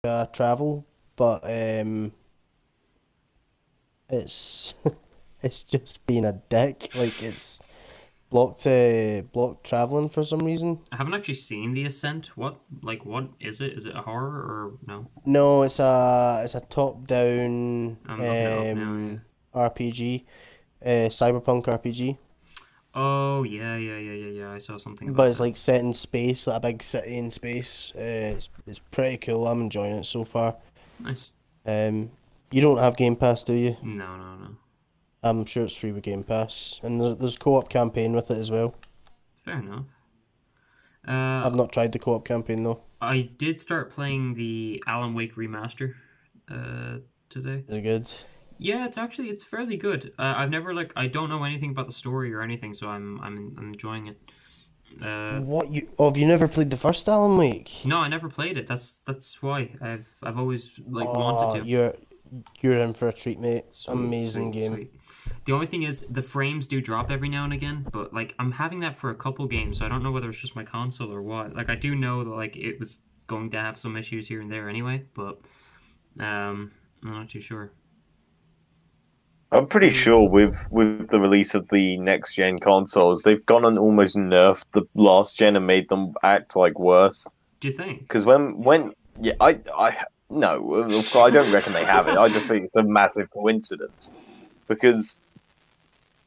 travel, but it's it's just being a dick. Like it's blocked traveling for some reason. I haven't actually seen The Ascent. What is it? Is it a horror or no? No, it's a top-down I'm looking it up now. Yeah. RPG, cyberpunk RPG. Oh yeah, yeah, yeah, yeah, yeah. I saw something But about it's that. like set in space, like a big city in space. It's pretty cool. I'm enjoying it so far. Nice. Um, you don't have Game Pass, do you? No, no, no. I'm sure it's free with Game Pass, and there's co-op campaign with it as well. Fair enough. Uh, I've not tried the co-op campaign though. I did start playing the Alan Wake remaster uh today. Is it good? Yeah, it's fairly good. I've never I don't know anything about the story or anything, so I'm enjoying it. Uh, What you? Oh, have you never played the first Alan Wake? no, I never played it. That's why I've always wanted Oh, to. you're in for a treat, mate. Sweet, Amazing sweet, game. sweet. The only thing is the frames do drop every now and again, but I'm having that for a couple games, so I don't know whether it's just my console or what. Like I do know that it was going to have some issues here and there anyway, but I'm not too sure. I'm pretty Mm. sure with the release of the next gen consoles, they've gone and almost nerfed the last gen and made them act like worse. Do you think? Because when yeah, I no, I don't reckon they have it. I just think it's a massive coincidence. Because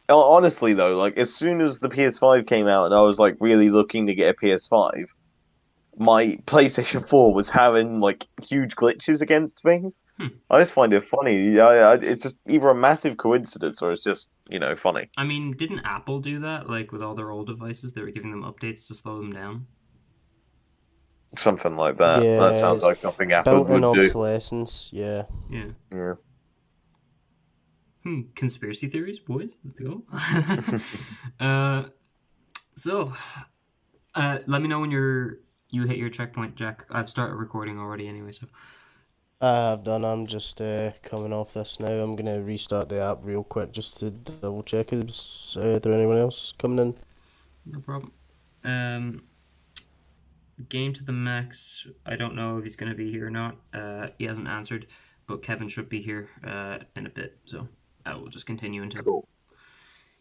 honestly though, like as soon as the PS5 came out and I was like really looking to get a PS5, my PlayStation 4 was having like huge glitches against things. Hmm. I just find it funny. It's just either a massive coincidence or it's just, funny. I mean, didn't Apple do that? Like with all their old devices, they were giving them updates to slow them down. Something like that. That Yeah, sounds it's like something Apple built-in would do. obsolescence. Yeah. Yeah. Yeah. Conspiracy theories, boys. Let's go. uh, so, let me know when you hit your checkpoint, Jack. I've started recording already anyway, so I have done. I'm just coming off this now. I'm gonna restart the app real quick just to double check. Is there anyone else coming in? no problem. Um, Game to the max. I don't know if he's gonna be here or not. He hasn't answered, but Kevin should be here in a bit, so I will just continue until Cool.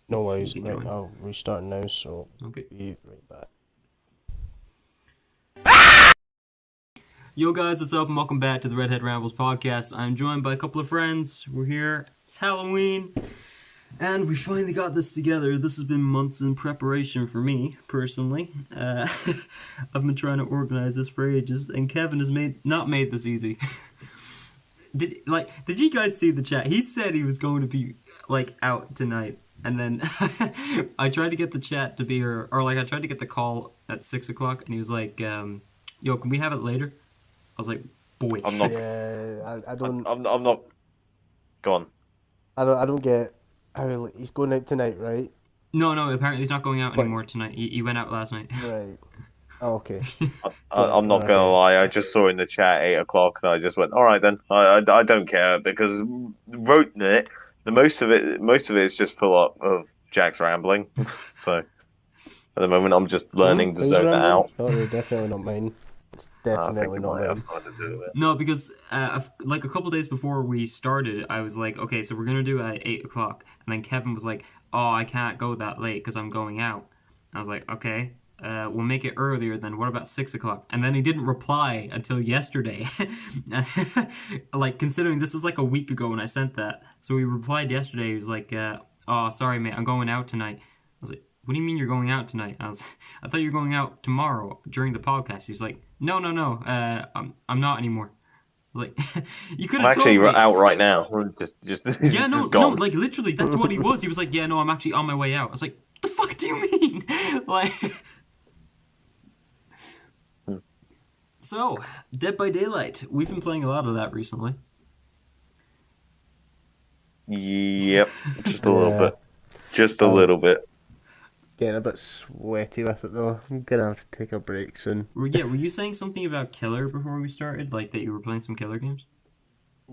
No he worries. can Right, join. I'll restart now. So Okay. be right back. Yo guys, what's up and welcome back to the Redhead Rambles podcast. I'm joined by a couple of friends. We're here. It's Halloween. And we finally got this together. This has been months in preparation for me, personally. I've been trying to organize this for ages, and Kevin has not made this easy. Did you guys see the chat? He said he was going to be out tonight, and then I tried to get the chat to be or I tried to get the call at 6 o'clock, and he was like, "Yo, can we have it later?" I was like, "Boy." I'm not. Yeah, I don't, I'm not. Go on. I don't get how he's going out tonight, right? No, no. Apparently, he's not going out But anymore tonight. He went out last night. right. Oh, okay. I'm not gonna Okay. lie. I just saw in the chat 8 o'clock, and I just went, "All right then." I don't care because wrote it. Most of it is just full up of Jack's rambling. So at the moment, I'm just learning to Who's zone that rambling? out. No, they're definitely not mine. It's I think definitely it not might have mine. something to do with it. No, because a couple days before we started, I was like, "Okay, so we're gonna do it at 8 o'clock," and then Kevin was like, "Oh, I can't go that late because I'm going out." I was like, "Okay." We'll make it earlier then. What about 6 o'clock? And then he didn't reply until yesterday. Considering this is like a week ago when I sent that. So he replied yesterday. He was like, "Oh, sorry, mate. I'm going out tonight." I was like, "What do you mean you're going out tonight?" I thought you were going out tomorrow during the podcast. He was like, "No, no, no. I'm not anymore." I was like, "You could I'm have actually told me." out right now. Just Yeah, no, just no. gone. Like literally, that's what he was. He was like, "Yeah, no, I'm actually on my way out." I was like, "The fuck do you mean?" like. So, Dead by Daylight. We've been playing a lot of that recently. Yep, just a little Yeah. bit. Just a I'm little bit. getting a bit sweaty with it though. I'm gonna have to take a break soon. Were you saying something about Killer before we started? Like that you were playing some Killer games?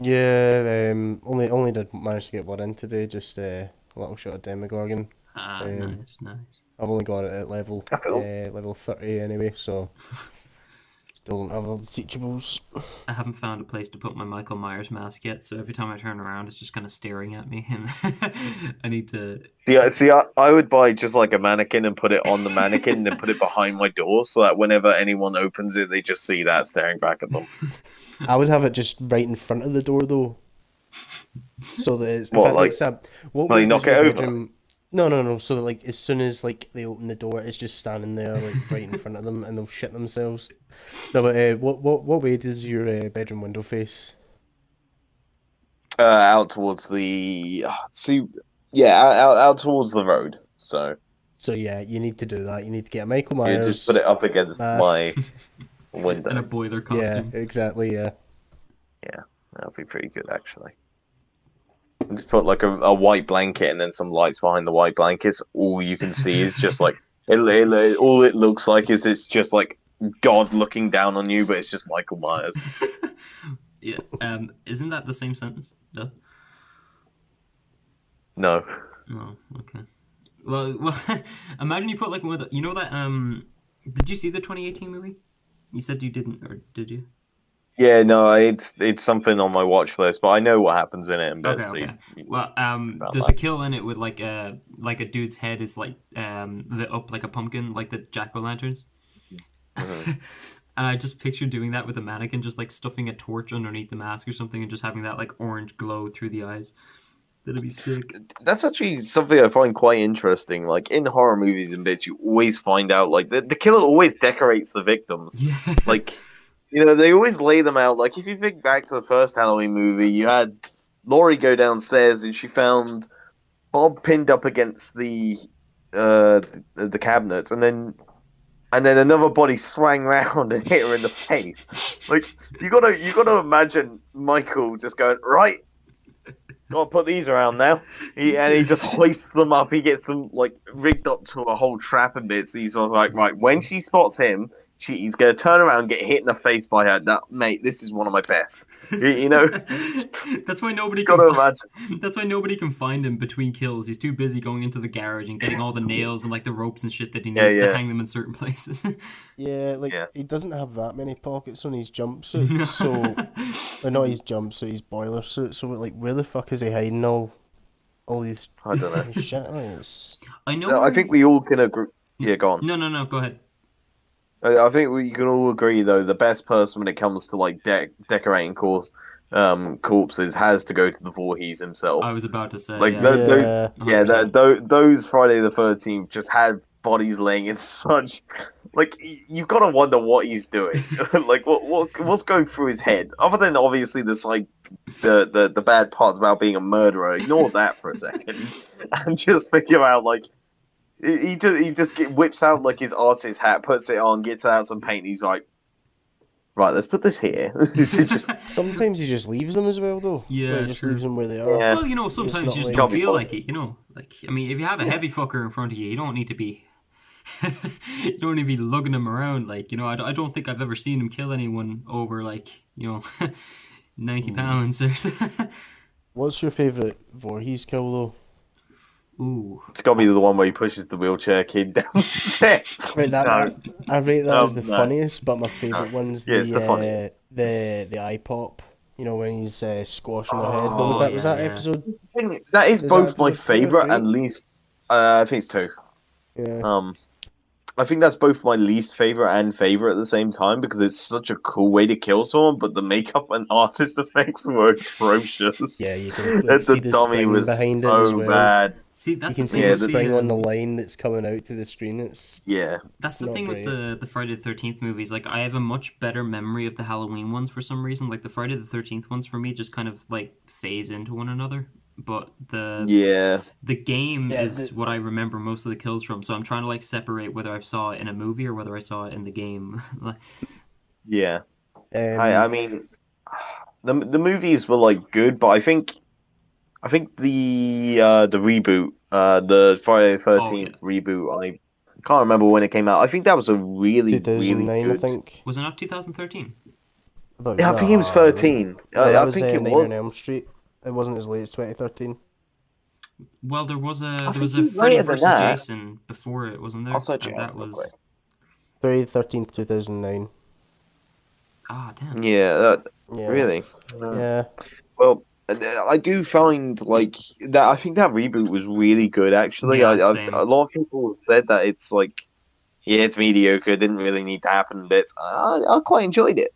Yeah, only did manage to get one in today, just a little shot of Demogorgon. Ah, Um, nice, nice. I've only got it at level I feel. level 30 anyway, so Still don't have all the teachables. I haven't found a place to put my Michael Myers mask yet, so every time I turn around, it's just kind of staring at me, and I need to. I would buy just like a mannequin and put it on the mannequin, and then put it behind my door, so that whenever anyone opens it, they just see that staring back at them. I would have it just right in front of the door though, so that it's, if What, that like, makes sense. What like way does knock your it over? bedroom? No. So that, like, as soon as like they open the door, it's just standing there like right in front of them, and they'll shit themselves. No, but what way does your bedroom window face? Out towards the out towards the road. So So yeah, you need to do that. You need to get a Michael you just put Myers it up against mask. my And a window. boiler Yeah, costume. exactly. Yeah. Yeah, that'll be pretty good actually. Just put like a white blanket and then some lights behind the white blankets. All you can see is just like all it looks like is it's just like God looking down on you, but it's just Michael Myers. Yeah. Isn't that the same sentence? No. No. Oh, okay. Well, imagine you put like one of the. You know that. Did you see the 2018 movie? You said you didn't, or did you? Yeah, no, it's something on my watch list, but I know what happens in it in bed. Okay. So Well, there's that. a kill in it with like a dude's head is like lit up like a pumpkin, like the jack-o'-lanterns. Mhm. And I just pictured doing that with a mannequin, just like stuffing a torch underneath the mask or something, and just having that like orange glow through the eyes. That'd be sick. That's actually something I find quite interesting. Like in horror movies and bits, you always find out like the killer always decorates the victims. Yeah. Like, you know, they always lay them out. Like if you think back to the first Halloween movie, you had Laurie go downstairs and she found Bob pinned up against the cabinets, and then another body swang round and hit her in the face. Like you gotta imagine Michael just going, right, gotta put these around now. And he just hoists them up. He gets them like rigged up to a whole trap and bits. He's sort of like, right, when she spots him, he's gonna turn around and get hit in the face by her. Now, mate, this is one of my best. You know, That's why nobody gotta can. imagine. That's why nobody can find him between kills. He's too busy going into the garage and getting all the nails and like the ropes and shit that he needs to hang them in certain places. Yeah, like Yeah. he doesn't have that many pockets on his jumpsuit, so or not his jumpsuit, his boiler suit. So like, where the fuck is he hiding all these I don't know. his shit? Like, it's... I know. No, I think we all can agree. Yeah, go on. No. Go ahead. I think we can all agree though the best person when it comes to like decorating corpses has to go to the Voorhees himself. I was about to say. Like Yeah. those Friday the 13th just had bodies laying in such like you've got to wonder what he's doing. Like what's going through his head other than obviously the bad parts about being a murderer. Ignore that for a second and just figure out like. He just whips out like his artist hat, puts it on, gets out some paint. He's like, right, let's put this here. Sometimes he just leaves them as well, though. Yeah, Like, he just true. leaves them where they are. Yeah. Well, you know, sometimes not you just like- don't Can't be feel faulted. like it. You know, like I mean, if you have a heavy fucker in front of you, you don't need to be. You don't need to be lugging him around. Like I don't think I've ever seen him kill anyone over 90 pounds or. What's your favourite Voorhees kill, though? Ooh. It's got to be the one where he pushes the wheelchair kid down the stairs. Right, I rate that as the no. funniest, but my favourite one's Yeah, it's the funniest. the eye pop. You know, when he's squashing the head. What was Oh, that? Was yeah, that yeah. episode? That is Is both that my episode 2 or favorite 3? and least. I think it's 2. Yeah. I think that's both my least favorite and favorite at the same time because it's such a cool way to kill someone, but the makeup and artist effects were atrocious. Yeah, you can The see the dummy spring was behind it as so well. bad. See, You that's can the see thing. the with spring on the um, line that's coming out to the screen. It's Yeah. That's the not thing with great. the Friday the 13th movies. Like, I have a much better memory of the Halloween ones for some reason. Like, the Friday the 13th ones for me just kind of like phase into one another. But Yeah. the game Yeah, is what I remember most of the kills from. So I'm trying to like separate whether I saw it in a movie or whether I saw it in the game. Yeah. um, I mean, the movies were like good, but I think the reboot, the Friday the 13th reboot, I can't remember when it came out. I think that was a really 2009, really good. I think. Was it not 2013? Yeah, I think it was 13. No, I that was think it Nightmare on was. Elm Street. It wasn't as late as 2013. Well, there was a think Freddy it's later than versus that. Jason before it, wasn't there? I'll search And it that out real was quick. Friday the 13th, 2009. Ah, damn. Yeah, Yeah. really. Yeah. Well, I do find like that. I think that reboot was really good. Actually, Yeah, a same. lot of people have said that it's like, yeah, it's mediocre. It didn't really need to happen, but I quite enjoyed it.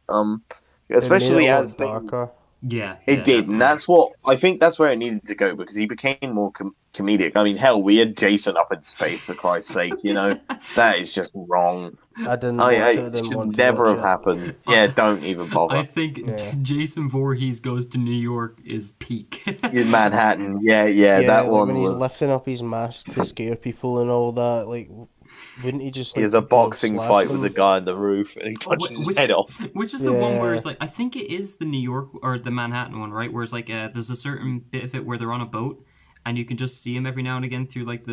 It made it a Especially lot as things. darker. Yeah, It yeah, did, and definitely. that's what I think. That's where it needed to go because he became more comedic. I mean, hell, we had Jason up in space for Christ's sake. You know, that is just wrong. I didn't watch it. I It didn't should want to never watch have it. happened. Yeah, I, don't even I bother. think Yeah. Jason Voorhees goes to New York is peak. In Manhattan, yeah, Yeah, that like one when he's was. lifting up his mask to scare people and all that, like, wouldn't he just, He like, has a boxing slash fight with the them? guy on the roof, and he punches his which, head off. which is the one where Yeah. it's like I think it is the New York or the Manhattan one, right? Where it's like there's a certain bit of it where they're on a boat and you can just see him every now and again through like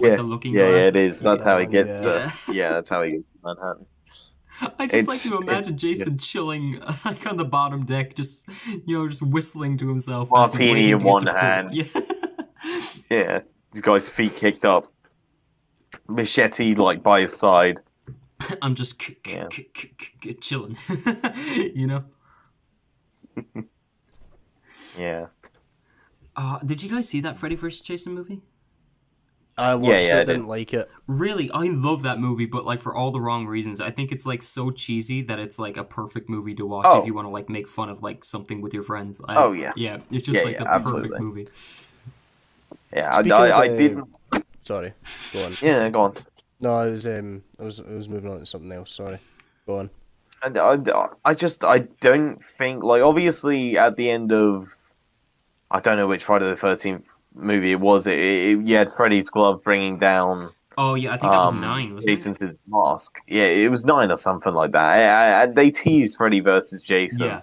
Yeah, the looking yeah, glass. it is. It's That's that how he one, gets yeah. to. Yeah. Yeah, that's how he gets to Manhattan. I just like to It's imagine yeah. Jason chilling like on the bottom deck, just just whistling to himself as he's Martini waiting in to get one deployed. hand. Yeah. Yeah, this guy's feet kicked up, machete like by his side. I'm just Yeah, chilling, you know. yeah, Did you guys see that Freddy vs. Jason movie? I yeah, watched yeah. I it, did. didn't like it. Really, I love that movie, but like for all the wrong reasons. I think it's like so cheesy that it's like a perfect movie to watch if Oh, you want to like make fun of like something with your friends. oh yeah, Yeah, it's just yeah, like yeah. the perfect Absolutely. movie. Yeah, Speaking of I didn't. sorry, go on. Yeah, go on. No, I was moving on to something else. Sorry, go on. And I don't think like obviously at the end of I don't know which Friday the 13th movie it was. You had Freddy's glove bringing down Oh yeah, I think that was 9, wasn't it? Jason's mask. Yeah, it was 9 or something like that. They teased Freddy versus Jason, Yeah,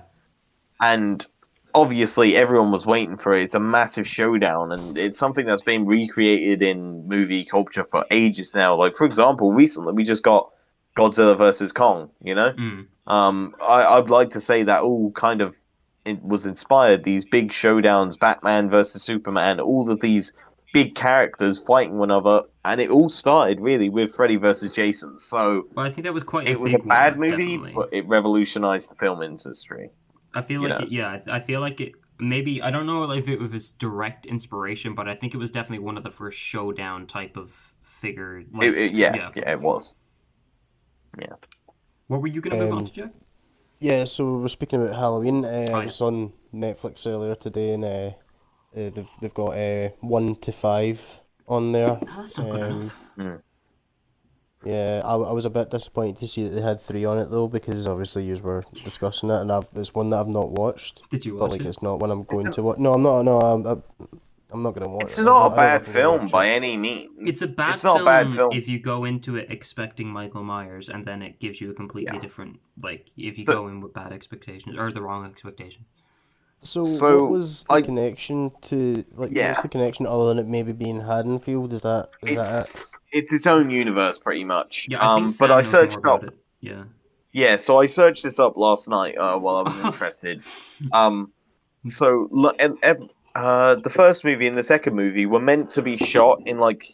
and obviously everyone was waiting for it. It's a massive showdown, and it's something that's been recreated in movie culture for ages now. Like for example, recently we just got Godzilla versus Kong. You know, mm. I'd like to say that all kind of it was inspired. These big showdowns, Batman versus Superman, all of these big characters fighting one another, and it all started really with Freddy versus Jason. So But I think that was quite a it was a big bad one, movie, definitely. but it revolutionized the film industry. I feel You like know, it. Yeah, I feel like it. Maybe I don't know if it was direct inspiration, but I think it was definitely one of the first showdown type of figure. Like, yeah, yeah. yeah, it was. Yeah. What were you gonna move on Um, to, Jack? yeah, so we're speaking about Halloween. Oh I yeah. was on Netflix earlier today, and they've got 1 to 5 on there. Oh, that's not good Um, enough. Mm. yeah, I was a bit disappointed to see that they had 3 on it though, because obviously you were discussing it, and it's one that I've not watched, Did you but watch like it? it's not one I'm It's, going to watch. No, I'm not. No, I'm not gonna watch it's it. not a I don't bad think I'm gonna film watch by it. any means. It's a bad It's not a bad film film. if you go into it expecting Michael Myers, and then it gives you a completely Yeah. different. Like if you But go in with bad expectations or the wrong expectation. So what so was the I connection to like what's yeah, the connection other than it maybe being Haddonfield? Is that it? it's its own universe pretty much. Yeah, I think But I Sam knows more searched about up. it. Yeah. Yeah, so I searched this up last night while I was interested. Um, so the first movie and the second movie were meant to be shot in like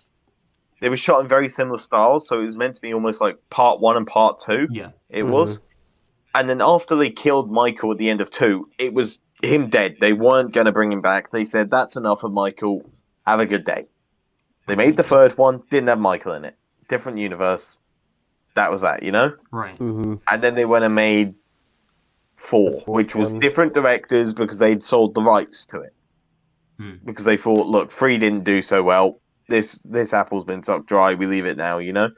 they were shot in very similar styles, so it was meant to be almost like part one and part two. Yeah. It Mm-hmm. was, and then after they killed Michael at the end of two, it was him dead. They weren't gonna bring him back. They said that's enough of Michael. Have a good day. They made the third one, didn't have Michael in it. Different universe. That was that, you know. Right. Mm-hmm. And then they went and made four, The fourth which was one. different directors because they'd sold the rights to it. Hmm. Because they thought, look, three didn't do so well. This apple's been sucked dry. We leave it now, you know.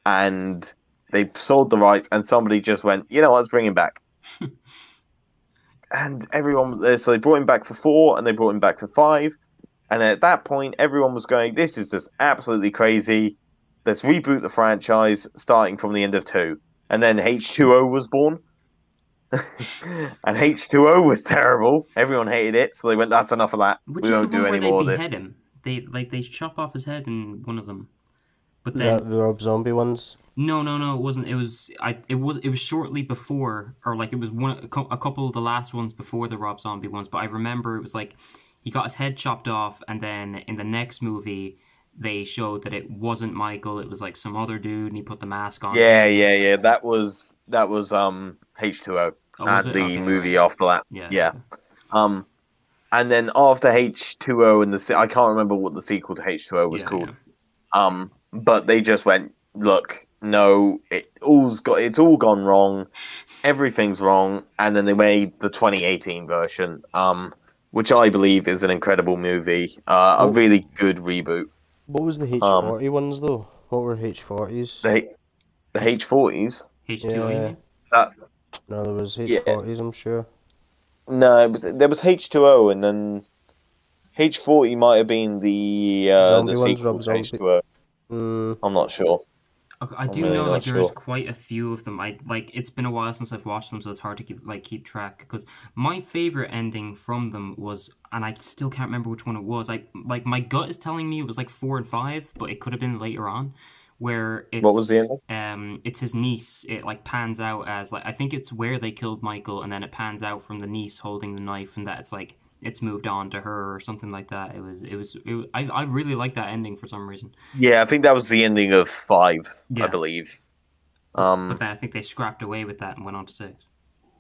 And they sold the rights, and somebody just went, you know what, let's bring him back. And everyone was there, so they brought him back for 4, and they brought him back for 5. And at that point, everyone was going, this is just absolutely crazy. Let's reboot the franchise, starting from the end of 2. And then H2O was born. And H2O was terrible. Everyone hated it, so they went, that's enough of that. Which We is the won't do one where any they more of this. behead him. They chop off his head in one of them. But Is then that the Rob Zombie ones? no, it wasn't. It was shortly before, or like it was a couple of the last ones before the Rob Zombie ones. But I remember it was like he got his head chopped off, and then in the next movie they showed that it wasn't Michael, it was like some other dude, and he put the mask on. Yeah. That was H2O. Oh, was it? The Okay, movie right. after that. Yeah. Yeah. And then after H2O and I can't remember what the sequel to H2O was called. But they just went, look, no, it's all gone wrong. Everything's wrong. And then they made the 2018 version, which I believe is an incredible movie, a really good reboot. What was the H40 ones though? What were H40s? The H40s. H2O, you mean? No, there was H40s. I'm sure. No, there was H2O, and then H40 might have been the Zombie ones, sequel Rob to Zombie. H2O. I'm not sure. I do really know not like there's sure. quite a few of them. It's been a while since I've watched them, so it's hard to keep track. Because my favorite ending from them was, and I still can't remember which one it was. My gut is telling me it was like 4 and 5, but it could have been later on. Where it's, what was the ending? It's his niece. It like pans out as like I think it's where they killed Michael, and then it pans out from the niece holding the knife, and that it's like it's moved on to her or something like that. I really like that ending for some reason. Yeah, I think that was the ending of 5, I believe. But then I think they scrapped away with that and went on to 6.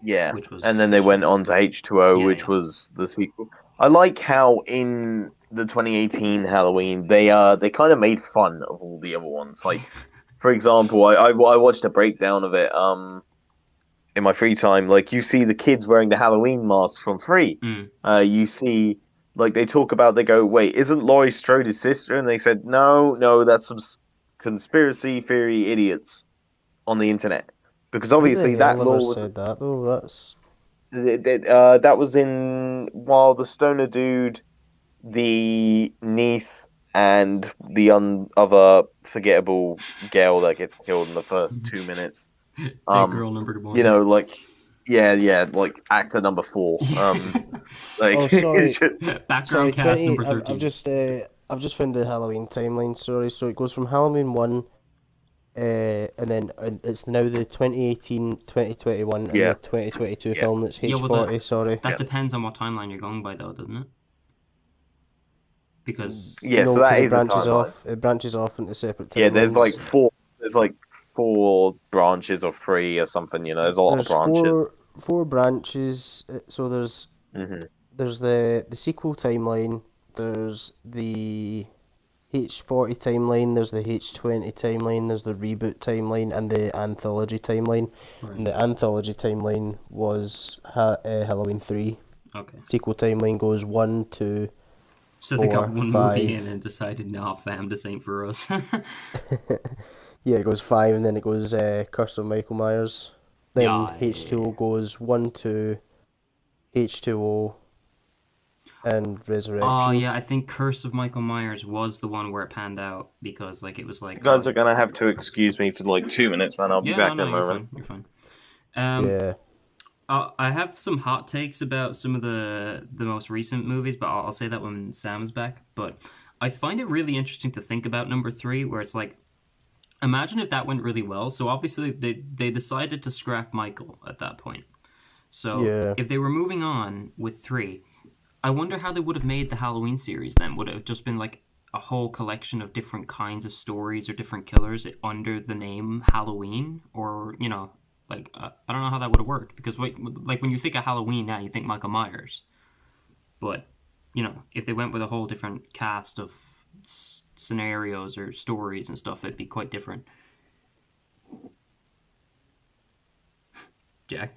Yeah, Which was, and then they went on to H2O, which was the sequel. I like how in the 2018 Halloween they kind of made fun of all the other ones. Like, for example, I watched a breakdown of it in my free time. Like, you see the kids wearing the Halloween masks from Free. You see, like, they talk about, they go, wait, isn't Laurie Strode his sister? And they said, no, that's some conspiracy theory idiots on the internet. Because obviously that law was said that though. that was in while the stoner dude, the niece, and the other forgettable girl that gets killed in the first 2 minutes. Dead girl number 1. You know, like like actor number 4. Like, oh, sorry. Background cast number 13. I've just found the Halloween timeline. Sorry, so it goes from Halloween 1. And then it's now the 2018, 2021, and the 2022 film that's H40, sorry. That depends on what timeline you're going by, though, doesn't it? Because... so that is it branches off into separate timelines. Yeah, there's like 4 branches or 3 or something, you know, there's a lot of branches. Four branches, so there's the sequel timeline, there's the H40 timeline, there's the H20 timeline, there's the reboot timeline, and the anthology timeline. Right. And the anthology timeline was Halloween 3. Okay. Sequel timeline goes 1, 2, so 4, they got one 5. movie in and decided, nah, fam, this ain't for us. Yeah, it goes 5, and then it goes Curse of Michael Myers. Then H2O goes 1, 2, H2O, and Resurrection. Oh, yeah, I think Curse of Michael Myers was the one where it panned out, because, like, it was like... You guys are gonna have to excuse me for, like, 2 minutes, man. I'll be back in a moment. You're fine. I have some hot takes about some of the most recent movies, but I'll say that when Sam is back. But I find it really interesting to think about number 3, where it's like, imagine if that went really well. So, obviously, they decided to scrap Michael at that point. So, if they were moving on with 3... I wonder how they would have made the Halloween series then. Would it have just been like a whole collection of different kinds of stories or different killers under the name Halloween? Or, you know, like, I don't know how that would have worked. Because, like, when you think of Halloween now, you think Michael Myers. But, you know, if they went with a whole different cast of scenarios or stories and stuff, it'd be quite different. Jack?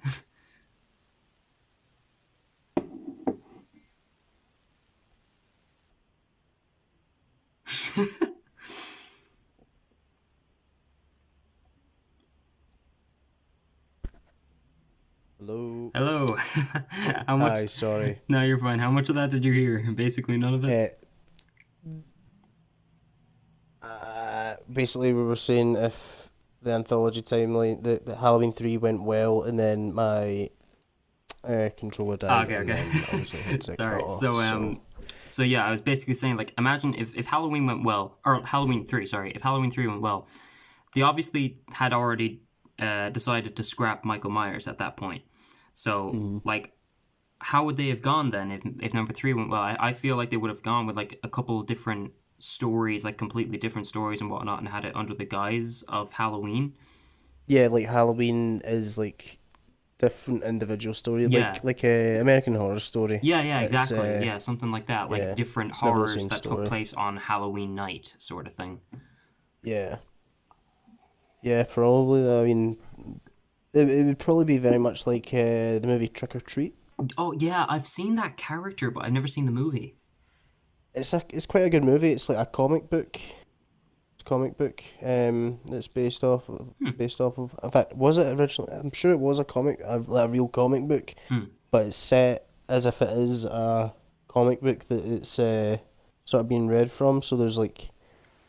Hello. How much... Hi, sorry. No, you're fine. How much of that did you hear? Basically none of it? Basically, we were saying if the anthology timeline, the Halloween 3 went well, and then my controller died. Okay. Sorry. So yeah, I was basically saying, like, imagine if Halloween went well, or Halloween 3 went well, they obviously had already decided to scrap Michael Myers at that point. So, like, how would they have gone then if number 3 went well? I feel like they would have gone with, like, a couple of different stories, like completely different stories and whatnot, and had it under the guise of Halloween. Yeah, like Halloween is like different individual story, Yeah. like a American Horror Story. Yeah, It's exactly. Yeah, something like that. Like yeah, different it's never the horrors same that took story. place on Halloween night, sort of thing. Yeah, yeah, probably. I mean, it would probably be very much like the movie Trick or Treat. Oh, yeah, I've seen that character, but I've never seen the movie. It's quite a good movie. It's like a comic book. Comic book. That's based off of. In fact, was it originally? I'm sure it was a comic, like a real comic book, Hmm. but it's set as if it is a comic book that it's sort of being read from. So there's like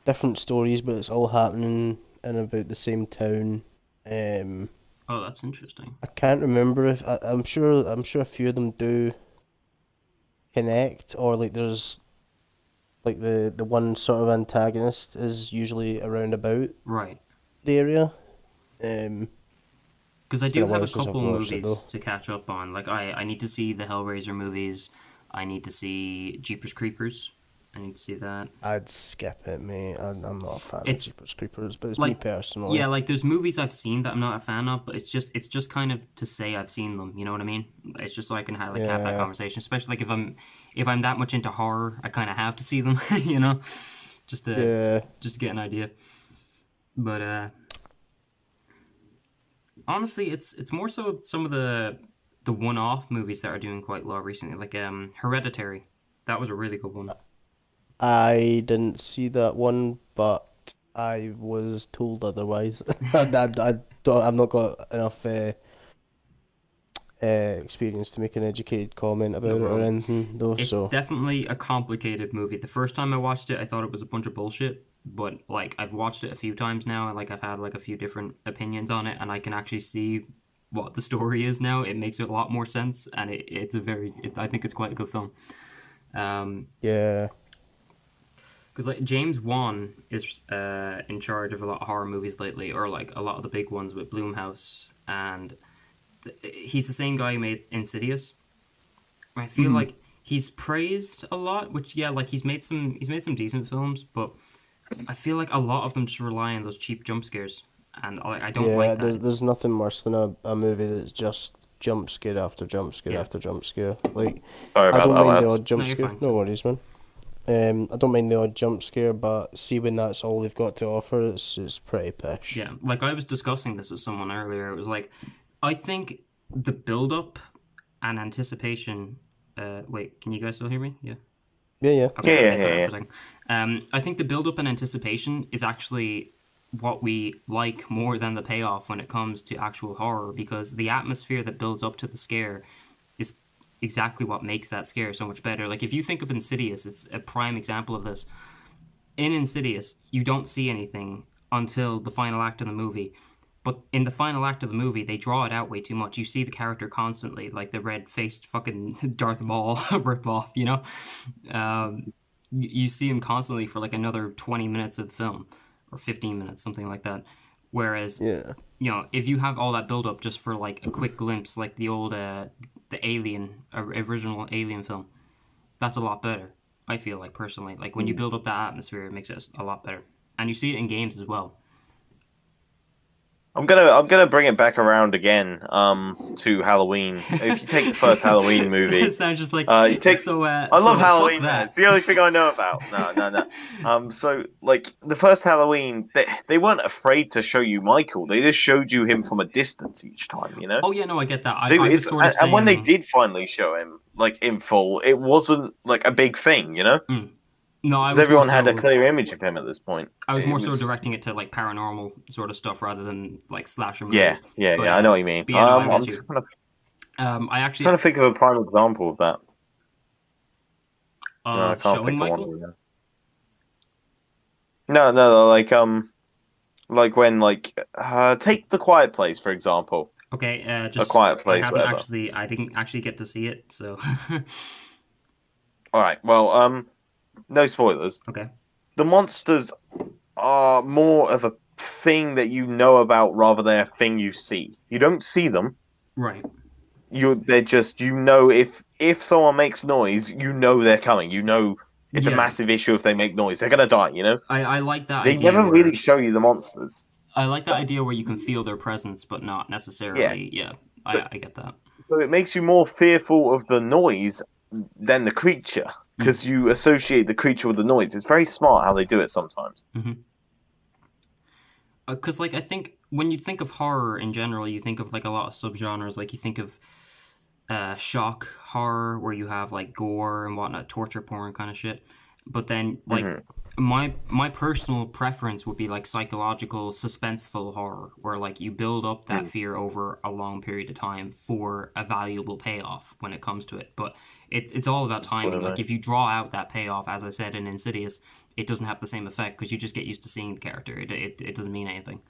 different stories, but it's all happening in about the same town. Um, Oh, that's interesting. I can't remember if I'm sure a few of them do connect, or like there's like the one sort of antagonist is usually around about Right. the area. Um, Because I it's been do a have while a since I've couple watched it movies though. to catch up on. Like, I need to see the Hellraiser movies. I need to see Jeepers Creepers. I need to see that. I'd skip it, mate. I'm not a fan of It's Jeepers Creepers, but it's me like, personally. yeah, like there's movies I've seen that I'm not a fan of, but it's just kind of to say I've seen them. You know what I mean? It's just so I can have that Yeah, conversation. Especially like if I'm that much into horror, I kind of have to see them. You know, just to yeah. just to get an idea. But honestly, it's more so some of the one-off movies that are doing quite well recently, like Hereditary. That was a really good one. I didn't see that one, but I was told otherwise. I've not got enough experience to make an educated comment No about it or problem. anything, though. It's So definitely a complicated movie. The first time I watched it, I thought it was a bunch of bullshit. But like I've watched it a few times now, and like I've had like a few different opinions on it, and I can actually see what the story is now. It makes a lot more sense, and I think it's quite a good film. Um, yeah, because like James Wan is in charge of a lot of horror movies lately, or like a lot of the big ones with Blumhouse, and he's the same guy who made Insidious. I feel like he's praised a lot, which yeah, like he's made some decent films, but I feel like a lot of them just rely on those cheap jump scares, and I don't yeah. like that. There's nothing worse than a movie that's just jump scare after jump scare Yeah, after jump scare. Like, Sorry I about don't that, mind the lads. odd no, jump you're scare. fine. No worries, man. I don't mind the odd jump scare, but see when that's all they've got to offer, it's pretty pish. Yeah, like I was discussing this with someone earlier. It was like, I think the build up and anticipation. Wait, can you guys still hear me? Yeah. Yeah, yeah. Okay, Yeah, I cut out yeah, for a second. I think the build up and anticipation is actually what we like more than the payoff when it comes to actual horror, because the atmosphere that builds up to the scare is exactly what makes that scare so much better. Like if you think of Insidious, it's a prime example of this. In Insidious, you don't see anything until the final act of the movie. But in the final act of the movie, they draw it out way too much. You see the character constantly, like the red-faced fucking Darth Maul ripoff, you know? You see him constantly for like another 20 minutes of the film, or 15 minutes, something like that. Whereas, Yeah. if you have all that build-up just for like a quick glimpse, like the old, the Alien, original Alien film, that's a lot better, I feel like, personally. Like when you build up that atmosphere, it makes it a lot better. And you see it in games as well. I'm gonna bring it back around again to Halloween. If you take the first Halloween movie, It sounds just like you take. so. I love so Halloween. fuck Man. that. It's the only thing I know about. No. So like the first Halloween, they weren't afraid to show you Michael. They just showed you him from a distance each time. You know. Oh yeah, no, I get that. I was It's, sort of and when they saying, did finally show him like in full, it wasn't like a big thing. You know. no, I Because was everyone more had a so, clear image of him at this point. I was It more so directing it to like paranormal sort of stuff rather than like slasher Yeah, movies. yeah, But, yeah. I know what you mean. but yeah, no, I I'm get just you. I actually trying to think of a prime example of that. No, I of can't showing think of one. Michael. Right now. No, like when take The Quiet Place for example. Okay, A Quiet Place, whatever. I didn't actually get to see it, so All right, well, no spoilers. okay. The monsters are more of a thing that you know about rather than a thing you see. You don't see them. Right. They're just if someone makes noise, you know they're coming. You know It's a massive issue if they make noise. They're gonna die, you know? I like that They idea. never really show you the monsters. I like that idea where you can feel their presence, but not necessarily... Yeah, I get that. So it makes you more fearful of the noise than the creature, because you associate the creature with the noise. It's very smart how they do it sometimes. Because, like, I think when you think of horror in general, you think of, like, a lot of subgenres. Like, you think of shock horror, where you have, like, gore and whatnot, torture porn kind of shit. But then, like, my personal preference would be, like, psychological, suspenseful horror, where, like, you build up that fear over a long period of time for a valuable payoff when it comes to it. But it's all about timing. Like, if you draw out that payoff, as I said in Insidious, it doesn't have the same effect because you just get used to seeing the character. It doesn't mean anything.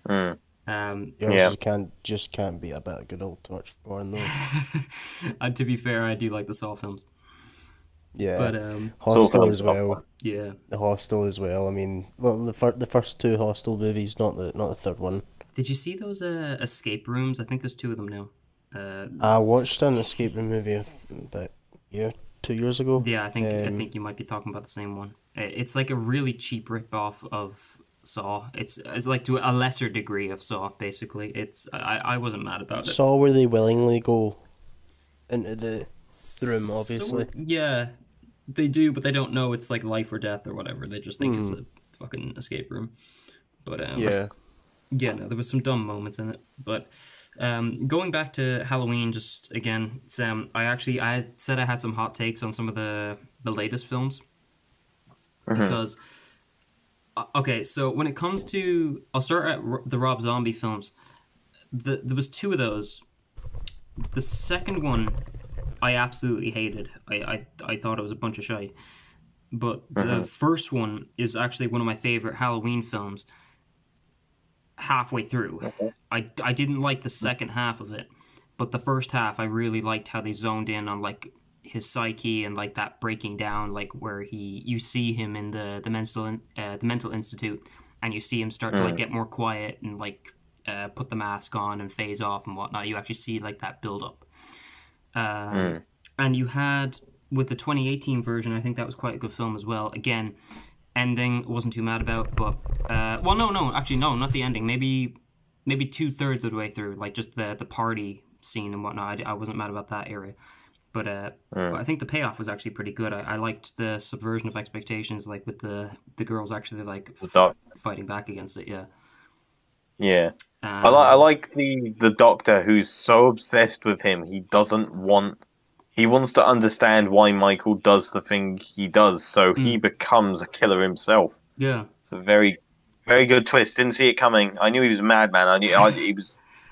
You can't beat a bit of good old torture porn though. To be fair, I do like the Saw films. Yeah, but Hostel as well. Yeah, the Hostel as well. I mean, well, the first two Hostel movies, not the third one. Did you see those escape rooms? I think there's two of them now. I watched an escape room movie about 2 years ago. Yeah, I think you might be talking about the same one. It's like a really cheap rip-off of Saw. It's like to a lesser degree of Saw, basically. I wasn't mad about it. Saw where they willingly go into the room, obviously. So, yeah, they do, but they don't know it's like life or death or whatever. They just think it's a fucking escape room. But yeah, no, there was some dumb moments in it. But going back to Halloween, just again, Sam, I said I had some hot takes on some of the latest films because. Okay, so when it comes to... I'll start at the Rob Zombie films. There was two of those. The second one, I absolutely hated. I thought it was a bunch of shite. But the first one is actually one of my favorite Halloween films halfway through. I didn't like the second half of it, but the first half, I really liked how they zoned in on, like, his psyche and like that breaking down, like where you see him in the mental institute, and you see him start to like get more quiet and like put the mask on and phase off and whatnot. You actually see like that build up. And you had with the 2018 version, I think that was quite a good film as well. Again, ending wasn't too mad about, but no, not the ending. Maybe 2/3 of the way through, like just the party scene and whatnot. I wasn't mad about that area. But I think the payoff was actually pretty good. I liked the subversion of expectations, like with the girls actually like fighting back against it. Yeah. Yeah. I like the doctor who's so obsessed with him. He wants to understand why Michael does the thing he does, so he becomes a killer himself. Yeah. It's a very, very good twist. Didn't see it coming. I knew he was a madman. I knew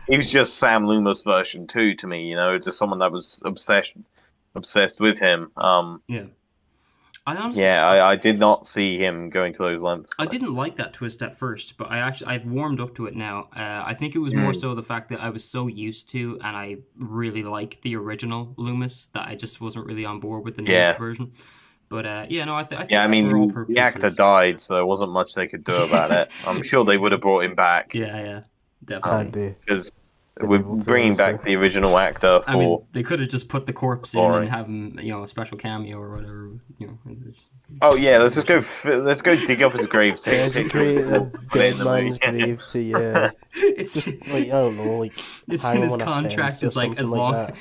he was just Sam Loomis version 2 to me, you know, just someone that was obsessed with him. Yeah. I did not see him going to those lengths. I didn't like that twist at first, but I've warmed up to it now. I think it was more so the fact that I was so used to, and I really like the original Loomis, that I just wasn't really on board with the new version. But I think I mean, the actor died, so there wasn't much they could do about it. I'm sure they would have brought him back. Yeah, definitely. Because we're bringing back the original actor for... I mean, they could have just put the corpse in and have him, a special cameo or whatever, Oh yeah, let's go dig up his grave. Desecrate the dead man's grave to it's just like, I don't know, like it's in his contract. It's like as long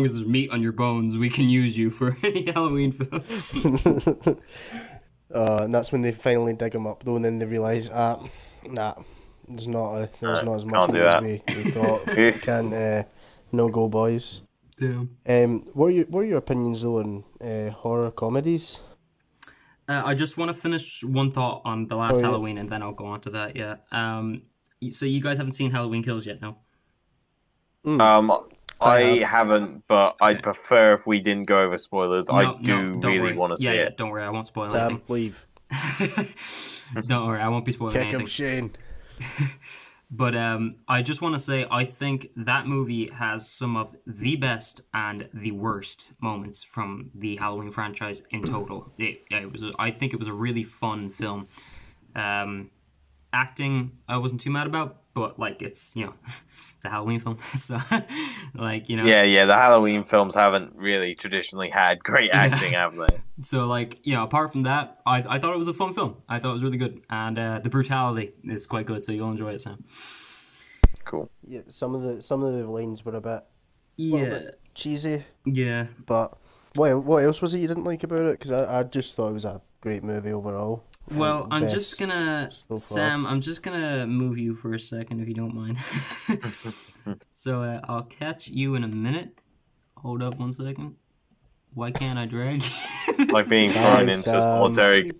as there's meat on your bones, we can use you for any Halloween film. And that's when they finally dig him up though, and then they realise, nah. There's not as much meat as we thought. Can't no go, boys. Damn. What are your opinions though on horror comedies? I just want to finish one thought on the last Halloween, and then I'll go on to that. Yeah. So you guys haven't seen Halloween Kills yet, no? I haven't, but I'd prefer if we didn't go over spoilers. I do really want to see it. Yeah, don't worry, I won't spoil anything. Leave. Don't worry, I won't be spoiling anything. Kick him, Shane. But I just want to say, I think that movie has some of the best and the worst moments from the Halloween franchise in total. I think it was a really fun film. Acting, I wasn't too mad about. but like it's it's a Halloween film, so like Yeah, the Halloween films haven't really traditionally had great acting, have they? So like apart from that, I thought it was a fun film. I thought it was really good, and the brutality is quite good, so you'll enjoy it, Sam. Cool. Yeah, some of the lines were a little bit cheesy. Yeah. But what else was it you didn't like about it? Because I just thought it was a great movie overall. Well, I'm Best just gonna so far. Sam. I'm just gonna move you for a second, if you don't mind. So I'll catch you in a minute. Hold up 1 second. Why can't I drag? Like being thrown into solitary.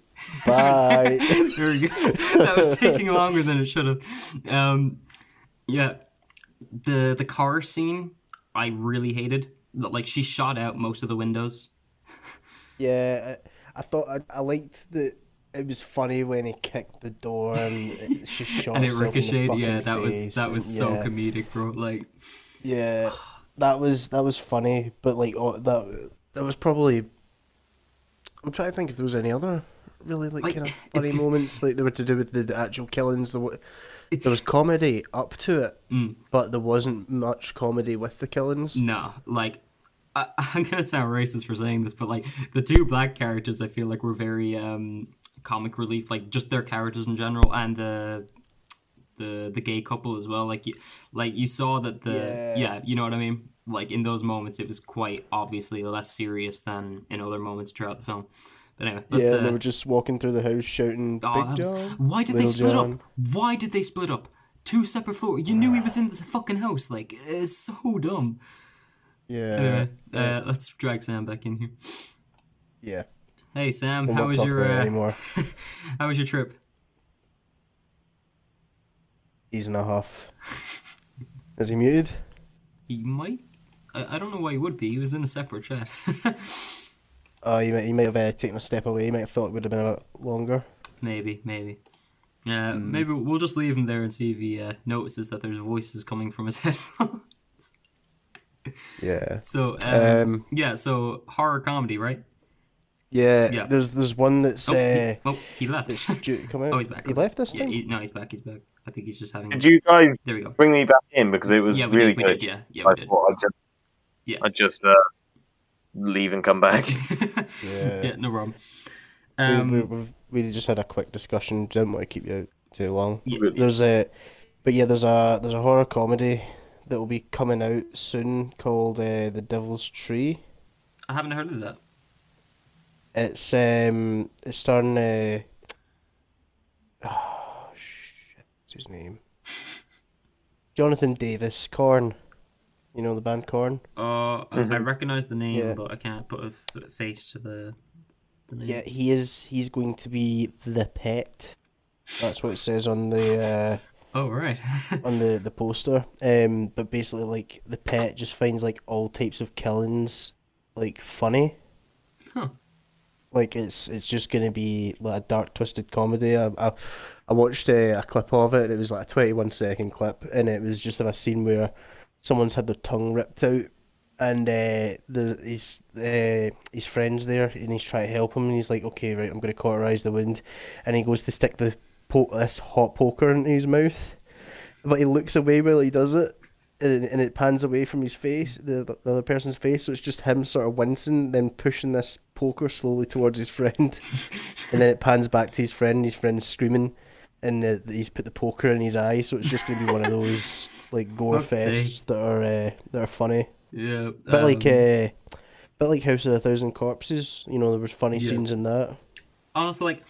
Bye. Very good. That was taking longer than it should have. Yeah, the car scene I really hated. Like she shot out most of the windows. Yeah, I thought I liked that. It was funny when he kicked the door and she shot And it herself in the ricocheted. fucking Yeah, that face, was so comedic, bro. Like, yeah, that was funny. But like that was probably. I'm trying to think if there was any other really like kind of funny moments like they were to do with the actual killings. There was comedy up to it, but there wasn't much comedy with the killings. No, like I'm gonna sound racist for saying this, but like the two black characters, I feel like were very comic relief, like just their characters in general, and the gay couple as well. Like you saw that you know what I mean. Like in those moments, it was quite obviously less serious than in other moments throughout the film. But anyway, they were just walking through the house shouting, "Big John." Why did they split up? Why did they split up? Two separate floors. You knew he was in the fucking house. Like it's so dumb. Yeah. Anyway, let's drag Sam back in here. Yeah. Hey Sam, We'll how not was talk your about it anymore. how was your trip? He's in a huff. Is he muted? He might. I don't know why he would be. He was in a separate chat. Oh, he might have taken a step away. He might have thought it would have been a bit longer. Maybe. Maybe we'll just leave him there and see if he notices that there's voices coming from his headphones. Yeah. So so horror comedy, right? Yeah. There's one that's he left. that's due to come out. Oh, he's back. He left this time? No, he's back. I think he's just having. Did you guys There we go. bring me back in because it was really we good? did, yeah, we did. I'd just leave and come back. Yeah, no problem. We just had a quick discussion. Didn't want to keep you out too long. Yeah. There's a horror comedy that will be coming out soon called The Devil's Tree. I haven't heard of that. It's starring what's his name? Jonathan Davis, Korn. You know the band Korn? I recognize the name, Yeah. but I can't put a face to the name. Yeah, he's going to be the pet. That's what it says on the Oh, right. on the poster. But basically, like, the pet just finds like all types of killings like funny. Huh. Like it's just gonna be like a dark, twisted comedy. I watched a clip of it. And it was like a 21-second clip, and it was just of a scene where someone's had their tongue ripped out, and his friend's there, and he's trying to help him, and he's like, "Okay, right, I'm gonna cauterize the wound," and he goes to stick this hot poker into his mouth, but he looks away while he does it. And it pans away from his face, the other person's face, so it's just him sort of wincing, then pushing this poker slowly towards his friend, and then it pans back to his friend's screaming, and he's put the poker in his eye, so it's just gonna be one of those like gore fests that are funny. Yeah, Bit like House of a Thousand Corpses. You know, there was funny scenes in that. Honestly, like,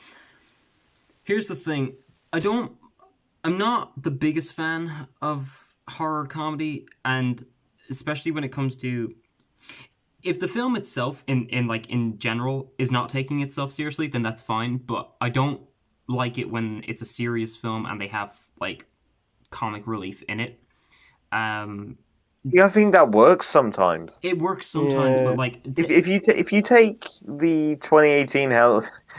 here's the thing: I'm not the biggest fan of horror comedy, and especially when it comes to if the film itself in general is not taking itself seriously, then that's fine, but I don't like it when it's a serious film and they have like comic relief in it. Yeah, I think that works sometimes. It works sometimes, but like if you take the 2018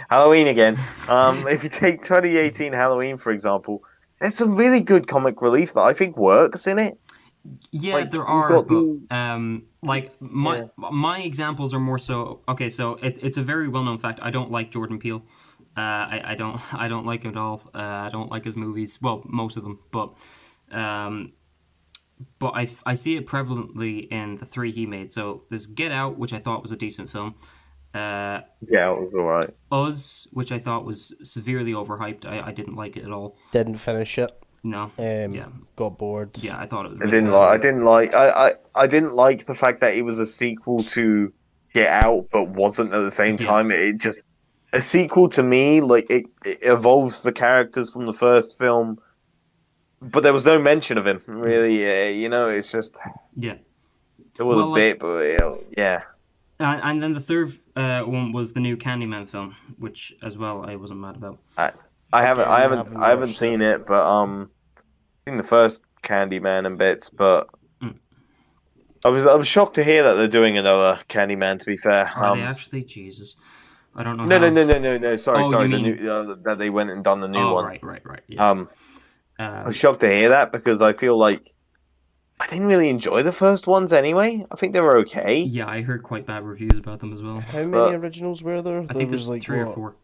Halloween again, if you take 2018 Halloween for example, there's some really good comic relief that I think works in it. Yeah, like, there are, but like my examples are more so. Okay, so it's a very well known fact. I don't like Jordan Peele. I don't like him at all. I don't like his movies. Well, most of them, but But I see it prevalently in the 3 he made. So there's Get Out, which I thought was a decent film. Yeah, it was alright. Us, which I thought was severely overhyped. I didn't like it at all. Didn't finish it. No. Yeah. Got bored. Yeah, I thought it was. I didn't like the fact that it was a sequel to Get Out, but wasn't at the same time. It just a sequel to me, like it evolves the characters from the first film, but there was no mention of him really. It's just it was a bit, but yeah. And then the third one was the new Candyman film, which as well I wasn't mad about. I haven't seen it, but I've seen the first Candyman and bits, but I was shocked to hear that they're doing another Candyman. To be fair, are they actually? Jesus, I don't know. No. Sorry. Mean... That they went and done the new one. Right. Yeah. I was shocked to hear that because I feel like I didn't really enjoy the first ones anyway. I think they were okay. Yeah, I heard quite bad reviews about them as well. How many originals were there? I think there's like 3 or 4.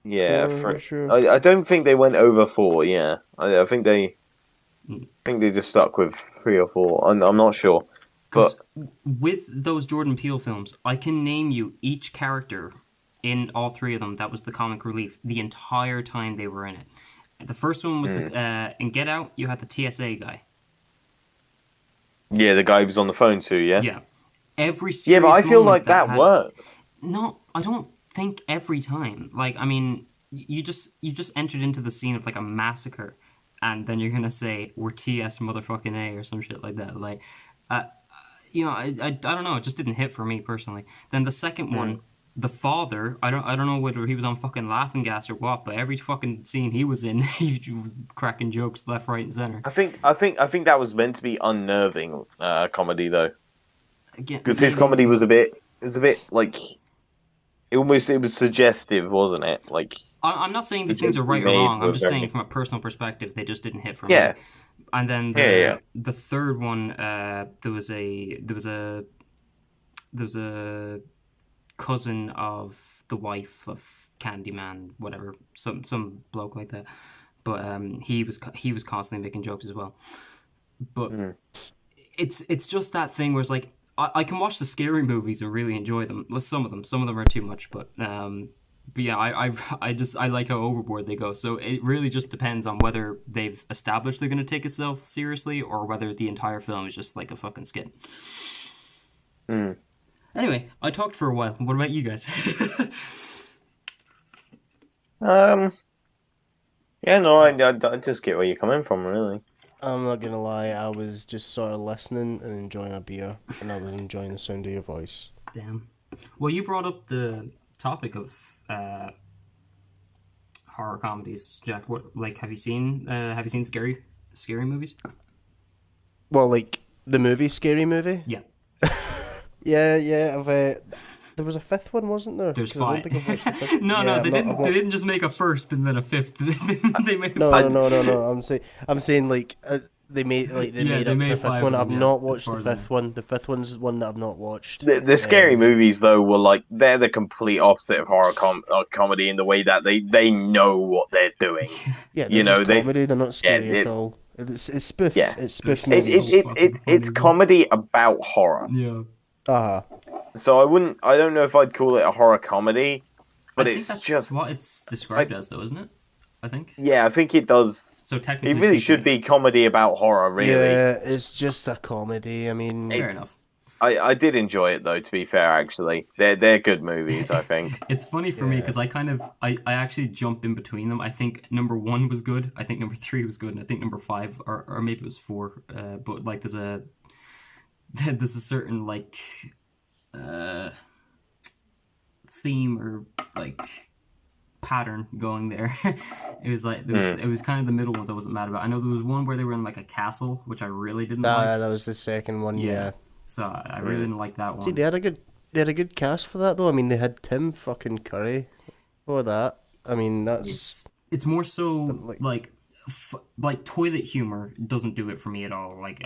Yeah, I don't think they went over 4. Yeah, I think they just stuck with 3 or 4. I'm not sure. But with those Jordan Peele films, I can name you each character in all 3 of them that was the comic relief the entire time they were in it. The first one was in Get Out, you had the TSA guy. Yeah, the guy who was on the phone too, yeah? Yeah. Every Yeah, but I feel like that worked. No, I don't think every time. Like, I mean, you just entered into the scene of like a massacre, and then you're gonna say we're TS motherfucking A or some shit like that. Like, I don't know. It just didn't hit for me personally. Then the second one, the father, I don't know whether he was on fucking laughing gas or what, but every fucking scene he was in, he was cracking jokes left, right, and center. I think that was meant to be unnerving comedy though, because his comedy was a bit like it was suggestive, wasn't it? Like I'm not saying these things are right or wrong. I'm just saying from a personal perspective, they just didn't hit for me. And then the third one, there was a cousin of the wife of Candyman, whatever, some bloke like that. But he was constantly making jokes as well. But it's just that thing where it's like I can watch the scary movies and really enjoy them. Well, some of them are too much, but yeah, I like how overboard they go. So it really just depends on whether they've established they're going to take itself seriously or whether the entire film is just like a fucking skit. Anyway, I talked for a while. What about you guys? Yeah, no, I just get where you're coming from, really. I'm not gonna lie, I was just sort of listening and enjoying a beer, and I was enjoying the sound of your voice. Damn. Well, you brought up the topic of horror comedies, Jack. What, like, have you seen scary movies? Well, like the movie Scary Movie? Yeah. Yeah. There was a 5th one, wasn't there? There's 5. I don't think I've watched the 5th. No, they didn't just make a 1st and then a 5th. They made no. I'm saying like they made up to the 5th one. I've not watched the 5th one. The 5th one's one that I've not watched. The scary movies though were like they're the complete opposite of horror comedy in the way that they know what they're doing. Yeah, comedy. They're not scary at all. It's spoof. Yeah, it's spoof. It's comedy about horror. Yeah. So I don't know if I'd call it a horror comedy, but it's just what it's described as, though, isn't it? I think. Yeah, I think it does. So technically, it really should be comedy about horror, really. Yeah, it's just a comedy. I mean, fair enough. I did enjoy it though. To be fair, actually, they're good movies. I think it's funny for me because I actually jumped in between them. I think number 1 was good. I think number 3 was good, and I think number 5 or maybe it was 4. But like there's a certain like theme or like pattern going there. It was like it was kind of the middle ones I wasn't mad about. I know there was one where they were in like a castle, which I really didn't like. That was the second one. Yeah. So I really didn't like that one. See, they had a good cast for that though. I mean, they had Tim fucking Curry for that. I mean, that's it's more so like toilet humor doesn't do it for me at all. Like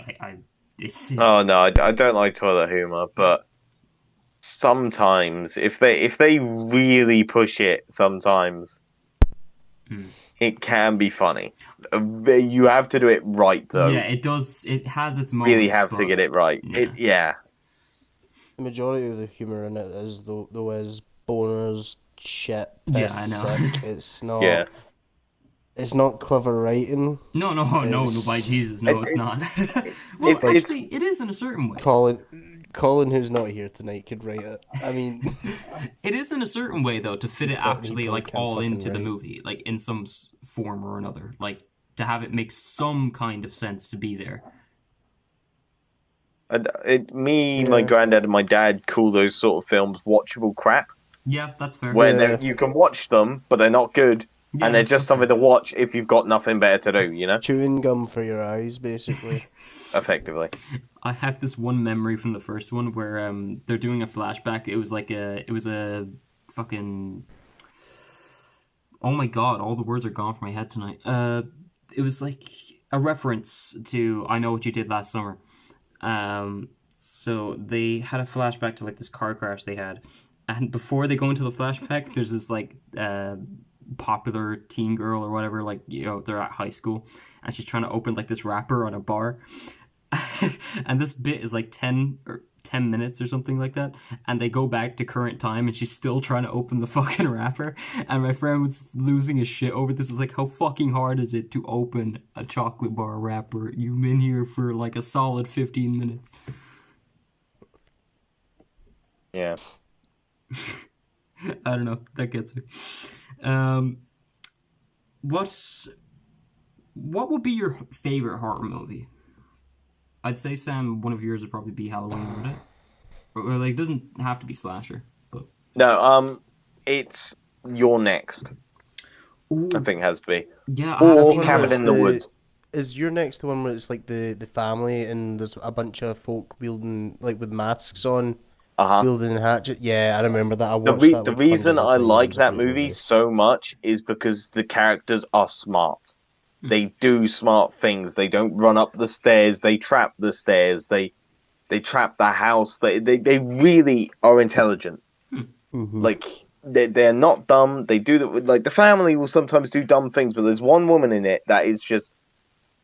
Oh no, I don't like toilet humor, but sometimes if they really push it, sometimes it can be funny. You have to do it right, though. Yeah, it does. It has its moments. Really have to get it right. Yeah. The majority of the humor in it is though is boners, shit, Yeah, piss, I know. sick. It's not. Yeah. It's not clever writing. No, by Jesus, no, it's not. Well, actually, it is in a certain way. Colin, who's not here tonight, could write it. I mean, it is in a certain way though to fit it actually like all into the write. movie, like in some form or another, like to have it make some kind of sense to be there. My granddad, and my dad call those sort of films watchable crap. Yeah, that's fair. Where you can watch them, but they're not good, and they're just something to watch if you've got nothing better to do, you know? Chewing gum for your eyes, basically. Effectively. I have this one memory from the first one where they're doing a flashback. It was a fucking... Oh my god, all the words are gone from my head tonight. It was like a reference to I Know What You Did Last Summer. So they had a flashback to like this car crash they had. And before they go into the flashback, there's this like popular teen girl or whatever, like, you know, they're at high school and she's trying to open like this wrapper on a bar. And this bit is like 10 minutes or something like that, and they go back to current time and she's still trying to open the fucking wrapper, and my friend was losing his shit over this. Is like, how fucking hard is it to open a chocolate bar wrapper? You've been here for like a solid 15 minutes. Yeah. I don't know, that gets me. What would be your favorite horror movie? I'd say, Sam, one of yours would probably be Halloween, would it? Or like, it doesn't have to be slasher, but... No, it's You're Next. Ooh. I think it has to be. Yeah, or Cabin in the Woods. Is Your Next the one where it's like the family and there's a bunch of folk wielding, like with masks on, wielding hatchet? Yeah, I remember that. I watched that. The reason I like that movie so much is because the characters are smart. They do smart things. They don't run up the stairs. They trap the stairs. They trap the house. They really are intelligent. Mm-hmm. Like they're not dumb. They do that. Like the family will sometimes do dumb things, but there's one woman in it that is just,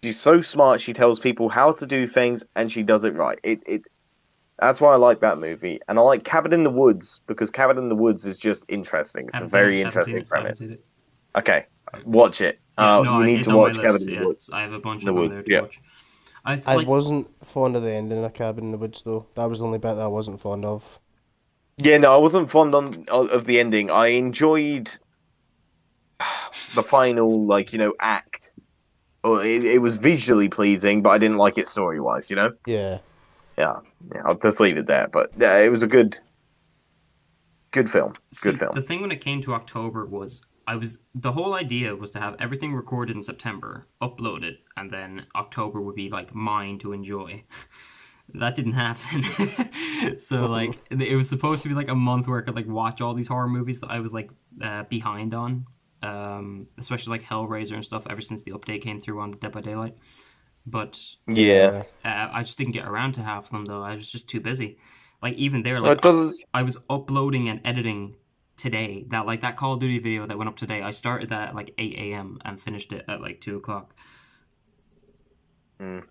she's so smart. She tells people how to do things and she does it right. That's why I like that movie, and I like Cabin in the Woods because Cabin in the Woods is just interesting. It's a very interesting premise. Okay, watch it. You need to watch Cabin in the Woods. I have a bunch of them there to watch. I wasn't fond of the ending of Cabin in the Woods, though. That was the only bit that I wasn't fond of. Yeah, no, I wasn't fond of the ending. I enjoyed the final, like, you know, act. It was visually pleasing, but I didn't like it story-wise, you know? Yeah. Yeah, I'll just leave it there. But yeah, it was a good film. Good film. The thing when it came to October was the whole idea was to have everything recorded in September, uploaded, and then October would be like mine to enjoy. That didn't happen. So like it was supposed to be like a month where I could like watch all these horror movies that I was like behind on, especially like Hellraiser and stuff ever since the update came through on Dead by Daylight. But yeah, I just didn't get around to half of them though. I was just too busy. Like even there, like I was uploading and editing today. That Call of Duty video that went up today, I started that at like 8 a.m. and finished it at like 2 o'clock. Mm.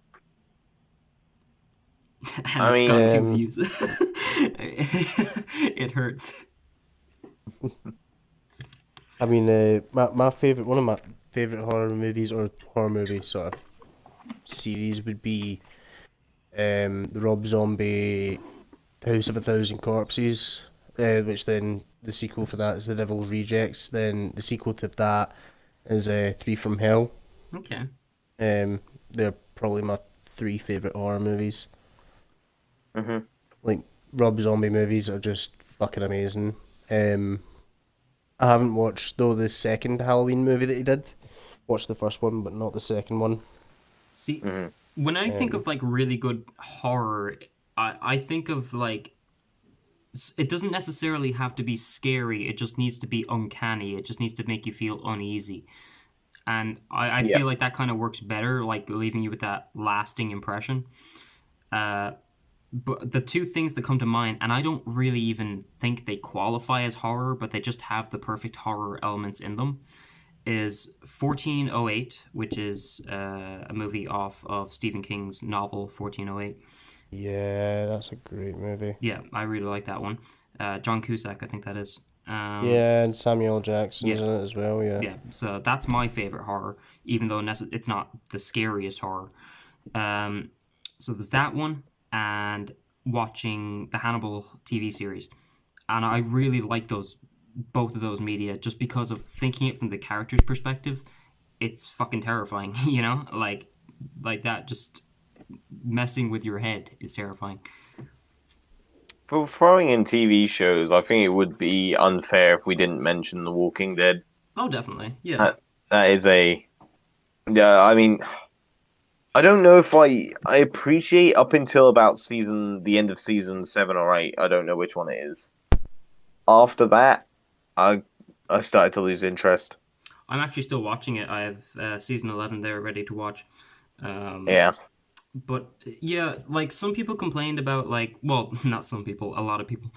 And it's got 2 views. It hurts. I mean, my favorite, one of my favorite horror movies or horror movie sort of series would be the Rob Zombie House of a Thousand Corpses, which then the sequel for that is The Devil's Rejects. Then the sequel to that is Three from Hell. Okay. They're probably my 3 favorite horror movies. Mm-hmm. Like Rob Zombie movies are just fucking amazing. I haven't watched though the second Halloween movie that he did. Watched the first one, but not the second one. See, when I think of like really good horror, I think of like, it doesn't necessarily have to be scary. It just needs to be uncanny. It just needs to make you feel uneasy. And I feel like that kind of works better, like leaving you with that lasting impression. But the 2 things that come to mind, and I don't really even think they qualify as horror, but they just have the perfect horror elements in them, is 1408, which is a movie off of Stephen King's novel 1408. Yeah, that's a great movie. Yeah, I really like that one. John Cusack, I think that is. Yeah, and Samuel Jackson's yeah. in it as well, yeah. Yeah, so that's my favorite horror, even though it's not the scariest horror. So there's that one, and watching the Hannibal TV series. And I really like both of those media just because of thinking it from the character's perspective. It's fucking terrifying, you know? Like that, just messing with your head is terrifying. For throwing in TV shows, I think it would be unfair if we didn't mention The Walking Dead. Oh, definitely, yeah. That is a... Yeah, I mean... I don't know if I appreciate up until about the end of season 7 or 8. I don't know which one it is. After that, I started to lose interest. I'm actually still watching it. I have season 11 there ready to watch. Yeah. But yeah, like some people complained about well, not some people, a lot of people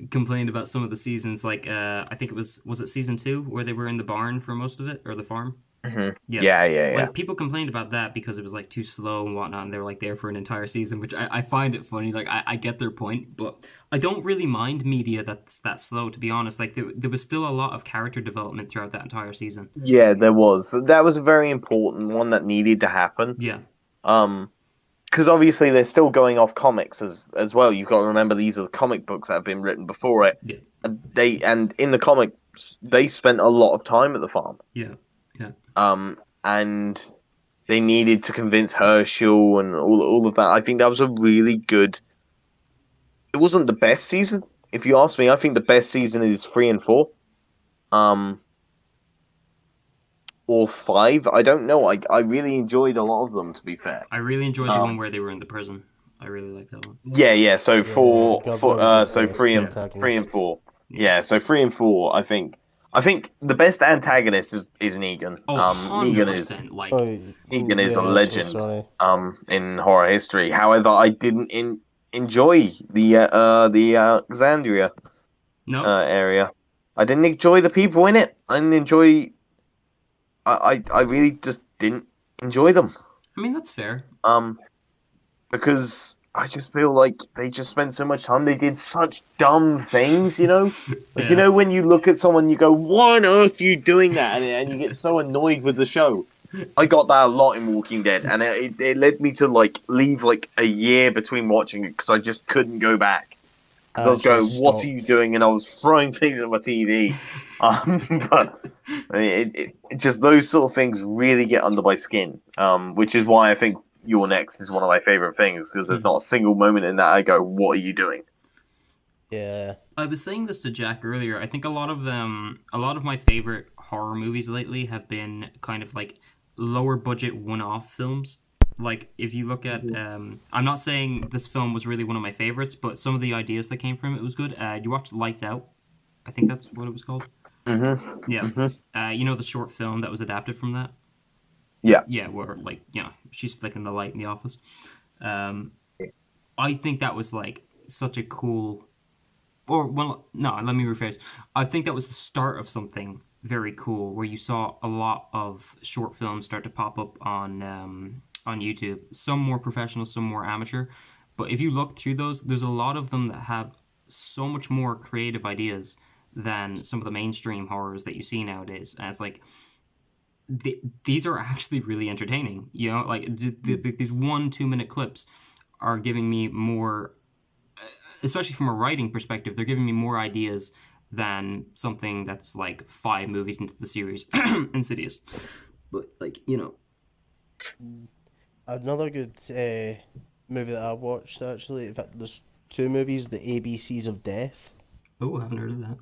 complained about some of the seasons. Like I think was it season 2 where they were in the barn for most of it, or the farm? Mm-hmm. Yeah. Yeah. Like people complained about that because it was like too slow and whatnot, and they were like there for an entire season, which I find it funny. Like I get their point, but I don't really mind media that's that slow, to be honest. Like there was still a lot of character development throughout that entire season. Yeah, there was. That was a very important one that needed to happen. Yeah. Because obviously they're still going off comics as well. You've got to remember these are the comic books that have been written before it. Yeah. And in the comics they spent a lot of time at the farm. Yeah. And they needed to convince Herschel and all of that. I think that was a really good. It wasn't the best season, if you ask me. I think the best season is 3 and 4, or 5. I don't know. I really enjoyed a lot of them. To be fair, I really enjoyed the one where they were in the prison. I really like that one. Yeah. So Yeah, 3 and 4. Yeah. So 3 and 4. I think the best antagonist is Negan. Oh, 100%. Negan is a legend in horror history. However, I didn't enjoy the Alexandria area. I didn't enjoy the people in it. I didn't enjoy. I really just didn't enjoy them. I mean, that's fair. Because I just feel like they just spent so much time. They did such dumb things, you know? Like, you know, when you look at someone, you go, why on earth are you doing that? And you get so annoyed with the show. I got that a lot in Walking Dead, and it led me to, leave, a year between watching it, because I just couldn't go back. Because I was going, what are you doing? And I was throwing things at my TV. But it just, those sort of things really get under my skin, which is why I think Your Next is one of my favorite things, because there's not a single moment in that I go, what are you doing? Yeah. I was saying this to Jack earlier. I think a lot of my favorite horror movies lately have been kind of lower budget one-off films. Like if you look at, I'm not saying this film was really one of my favorites, but some of the ideas that came from it was good. You watched Lights Out? I think that's what it was called. Mm-hmm. Yeah. Mm-hmm. You know the short film that was adapted from that? Yeah. Yeah, where she's flicking the light in the office. I think that was such a cool, let me rephrase. I think that was the start of something very cool, where you saw a lot of short films start to pop up on YouTube. Some more professional, some more amateur. But if you look through those, there's a lot of them that have so much more creative ideas than some of the mainstream horrors that you see nowadays. And it's these are actually really entertaining, you know, these 1-2 minute clips are giving me more, especially from a writing perspective, they're giving me more ideas than something that's 5 movies into the series. Insidious. But Another good movie that I watched, actually, in fact there's 2 movies, the ABCs of Death. Oh, I haven't heard of that.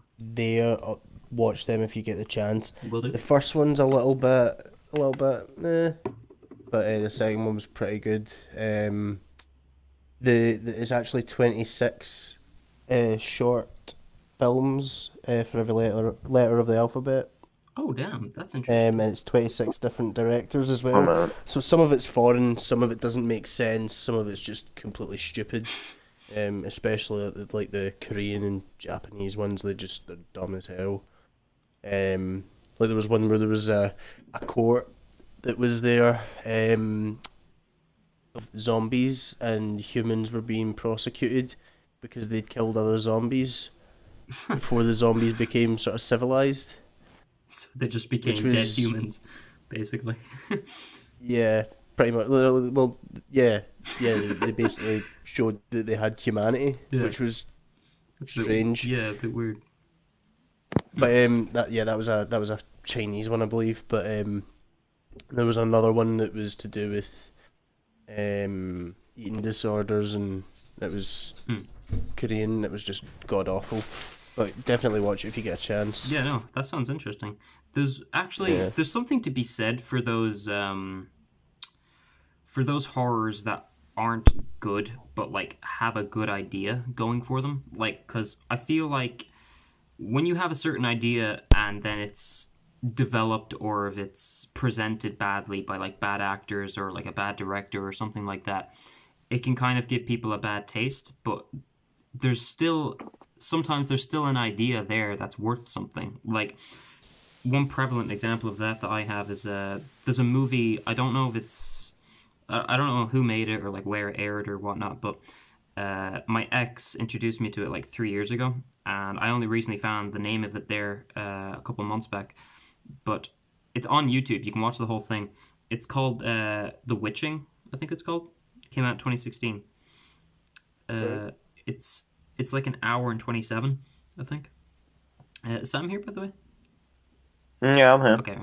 Watch them if you get the chance. Will do. The first one's a little bit but the second one was pretty good. It's actually 26 short films for every letter of the alphabet. Oh damn, that's interesting. And it's 26 different directors as well. Oh, man. So some of it's foreign, some of it doesn't make sense, some of it's just completely stupid. Especially the Korean and Japanese ones, they're dumb as hell. Like there was one where there was a court that was there of zombies, and humans were being prosecuted because they'd killed other zombies before the zombies became sort of civilized. So they just became dead humans, basically. Yeah, pretty much. Well, yeah. They basically showed that they had humanity, which was strange. A bit weird. But that was a Chinese one, I believe. But there was another one that was to do with eating disorders, and it was Korean. It was just god awful. But definitely watch it if you get a chance. Yeah, no, that sounds interesting. There's there's something to be said for those horrors that aren't good, but like have a good idea going for them. Like, because I feel like when you have a certain idea and then it's developed, or if it's presented badly by like bad actors or like a bad director or something like that, it can kind of give people a bad taste. But sometimes there's still an idea there that's worth something. Like, one prevalent example of that I have is there's a movie, I don't know who made it or like where it aired or whatnot, but my ex introduced me to it like 3 years ago, and I only recently found the name of it there a couple months back. But it's on YouTube. You can watch the whole thing. It's called The Witching, I think it's called. It came out in 2016. Right. It's like an hour and 27, I think. Is Sam here, by the way? Yeah, I'm here. Okay.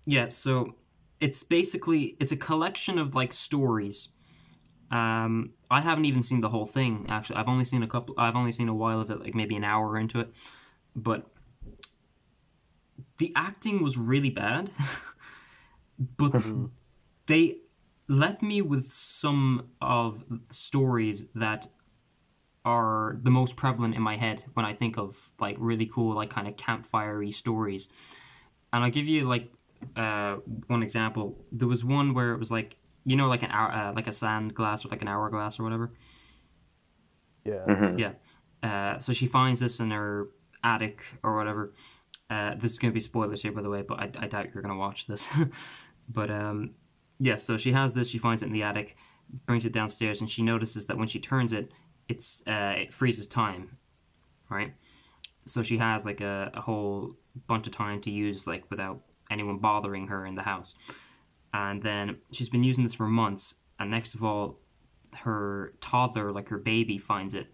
Yeah, so it's a collection of like stories. I haven't even seen the whole thing, actually. I've only seen a while of it, like maybe an hour into it. But the acting was really bad. But they left me with some of the stories that are the most prevalent in my head when I think of like really cool, like kind of campfire-y stories. And I'll give you like one example. There was one where it was like, you know, like like a sand glass or like an hourglass or whatever. Yeah. Mm-hmm. Yeah. So she finds this in her attic or whatever. This is going to be spoilers here, by the way, but I doubt you're going to watch this. But yeah, so she has this. She finds it in the attic, brings it downstairs, and she notices that when she turns it, it freezes time, right? So she has like a whole bunch of time to use, like without anyone bothering her in the house. And then she's been using this for months, and next of all, her toddler, like her baby, finds it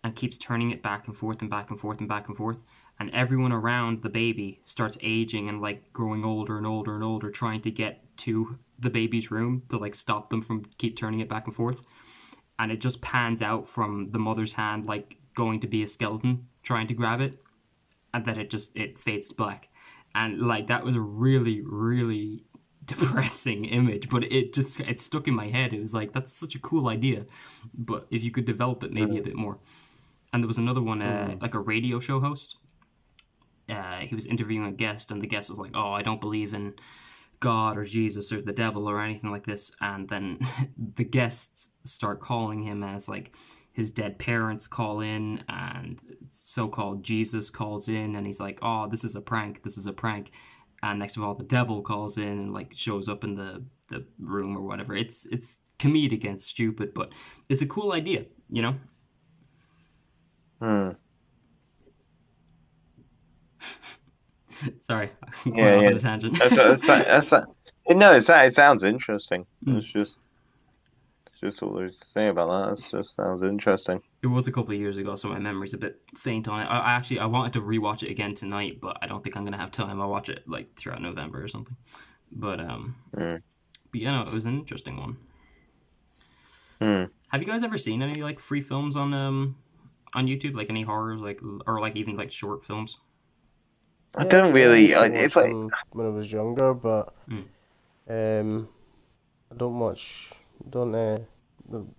and keeps turning it back and forth and back and forth and back and forth. And everyone around the baby starts aging and like growing older and older and older, trying to get to the baby's room to like stop them from keep turning it back and forth. And it just pans out from the mother's hand, like going to be a skeleton trying to grab it, and then it fades to black. And like that was a really, really depressing image, but it stuck in my head. It was like, that's such a cool idea, but if you could develop it maybe a bit more. And there was another one, like a radio show host. He was interviewing a guest, and the guest was like, "Oh, I don't believe in God or Jesus or the devil or anything like this." And then the guests start calling him as like his dead parents call in, and so-called Jesus calls in, and he's like, "Oh, this is a prank. This is a prank." And next of all, the devil calls in and like shows up in the room or whatever. It's comedic and stupid, but it's a cool idea, you know? Sorry, yeah. On a tangent. No, it sounds interesting. It's just all there's to say about that. It just sounds interesting. It was a couple of years ago, so my memory's a bit faint on it. I wanted to rewatch it again tonight, but I don't think I'm gonna have time. I'll watch it like throughout November or something. But but yeah, no, it was an interesting one. Have you guys ever seen any like free films on YouTube, like any horrors, like or like even like short films? I don't really. It's like when I was younger, but I don't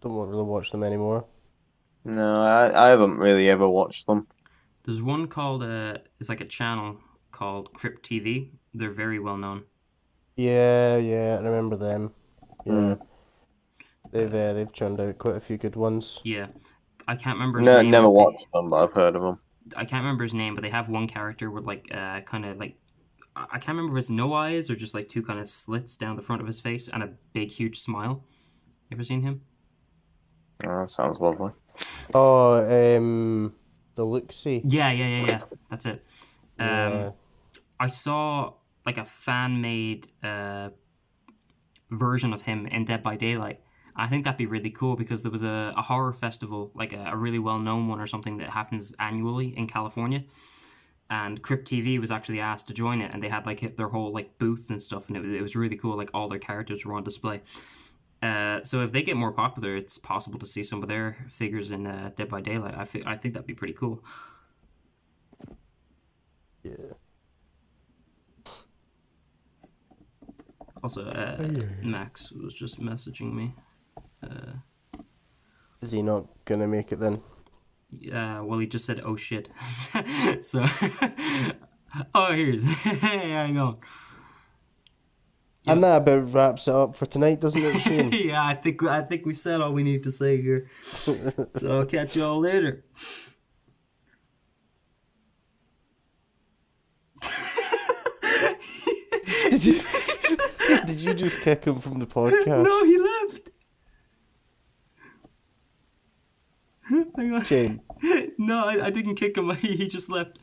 really watch them anymore. No, I haven't really ever watched them. There's one called it's like a channel called Crypt TV. They're very well known. Yeah, I remember them. Yeah, they've churned out quite a few good ones. Yeah, I can't remember. Never watched them, but I've heard of them. I can't remember his name, but they have one character with like kind of like I can't remember if it's no eyes or just like two kind of slits down the front of his face and a big huge smile. You ever seen him? Oh, that sounds lovely. Oh, the Luxie. Yeah. That's it. Yeah. I saw like a fan made version of him in Dead by Daylight. I think that'd be really cool because there was a horror festival, like a really well known one or something that happens annually in California. And Crypt TV was actually asked to join it, and they had like their whole like booth and stuff, and it was really cool. Like all their characters were on display. So if they get more popular, it's possible to see some of their figures in Dead by Daylight. I think that'd be pretty cool. Yeah. Also, Max was just messaging me. Is he not gonna make it then? Well, he just said, "Oh shit." So, oh, here's hey, hang on. And that about wraps it up for tonight, doesn't it, Shane? Yeah, I think we've said all we need to say here. So I'll catch you all later. Did you just kick him from the podcast? No, he left. Hang on. Shane. No, I didn't kick him. He just left.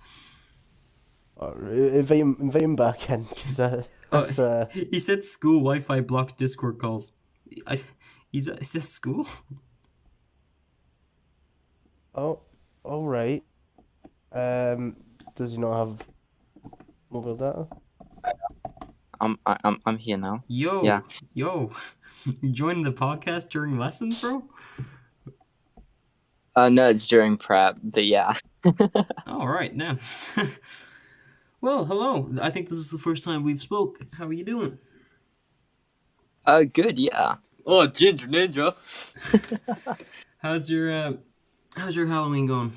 Invite him back in, because that's He said school Wi-Fi blocks Discord calls. He said school? Oh, all right. Does he not have mobile data? I'm here now. Yo, Yeah. You joining the podcast during lessons, bro? No, it's during prep, but yeah. All right, now. Well, hello. I think this is the first time we've spoke. How are you doing? Good, yeah. Oh, Ginger Ninja. How's your Halloween going?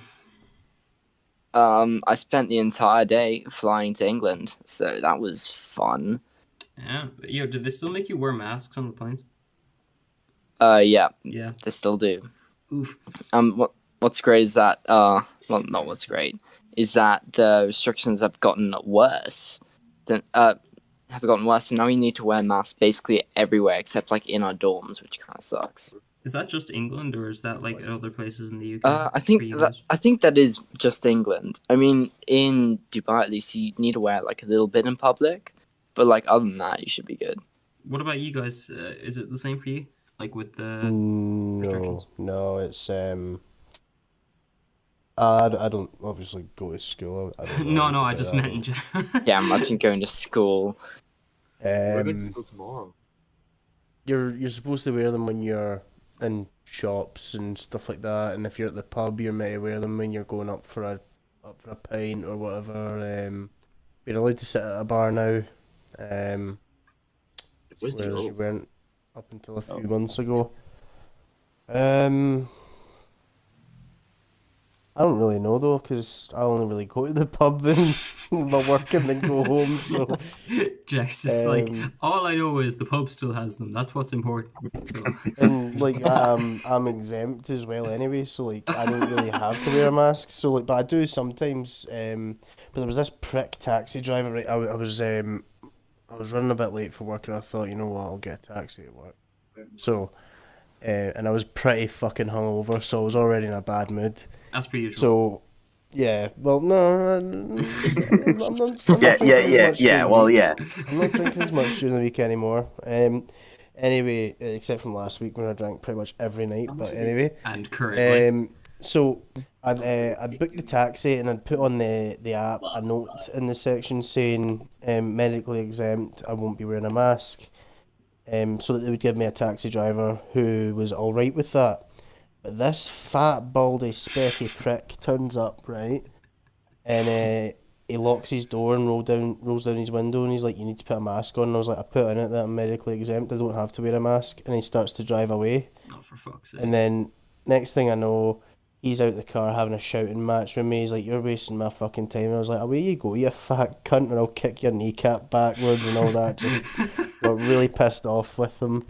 I spent the entire day flying to England, so that was fun. Yeah. Yo, did they still make you wear masks on the planes? Yeah, Yeah. they still do. Oof. What's great is that, well, not what's great, is that the restrictions have gotten worse. And now you need to wear masks basically everywhere except like in our dorms, which kind of sucks. Is that just England, or is that like other places in the UK? I think that is just England. I mean, in Dubai at least you need to wear it like a little bit in public, but like other than that, you should be good. What about you guys? Is it the same for you? Like with the restrictions? No, it's I don't obviously go to school. I don't know No, I just meant in general. Yeah, imagine going to school. We're going to school tomorrow. You're supposed to wear them when you're in shops and stuff like that, and if you're at the pub, you're meant to wear them when you're going up for a pint or whatever. You're allowed to sit at a bar now. Where's the Whereas you oath? weren't up until a few months ago. I don't really know though, because I only really go to the pub and my work and then go home. So Jack's just like, all I know is the pub still has them. That's what's important. So. and like I'm exempt as well anyway, so like I don't really have to wear a mask. So like, but I do sometimes. But there was this prick taxi driver. Right, I was running a bit late for work, and I thought, you know what, I'll get a taxi at work. So, and I was pretty fucking hungover, so I was already in a bad mood. That's pretty usual. So, yeah. Well, no, I'm not Yeah. Well, yeah. I'm not drinking as much during the week anymore. Anyway, except from last week when I drank pretty much every night. But anyway, And currently. so I'd booked the taxi and I'd put on the app a note in the section saying medically exempt. I won't be wearing a mask. So that they would give me a taxi driver who was all right with that. But this fat, baldy, specky prick turns up, right? And he locks his door and rolls down his window, and he's like, "You need to put a mask on." And I was like, "I put in it that I'm medically exempt. I don't have to wear a mask." And he starts to drive away. Oh, for fuck's sake. And then next thing I know, he's out the car having a shouting match with me. He's like, "You're wasting my fucking time." And I was like, "Away you go, you fat cunt, and I'll kick your kneecap backwards," and all that. Just got really pissed off with him.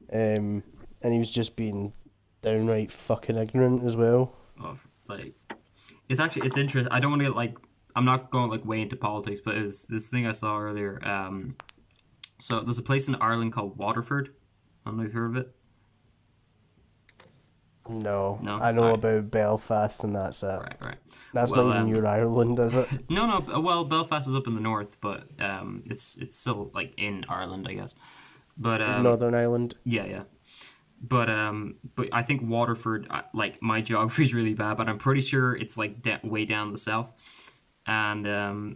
And he was just being downright fucking ignorant as well. Like, it's interesting. I don't want to get like, I'm not going like way into politics, but it was this thing I saw earlier. So there's a place in Ireland called Waterford. I don't know if you've heard of it. No, No? I know Alright. about Belfast, and that's it. Right. That's Well, not even your Ireland, is it? No. Well, Belfast is up in the north, but it's still like in Ireland, I guess. But It's Northern Ireland. yeah. But I think Waterford, like my geography is really bad, but I'm pretty sure it's like way down the south, and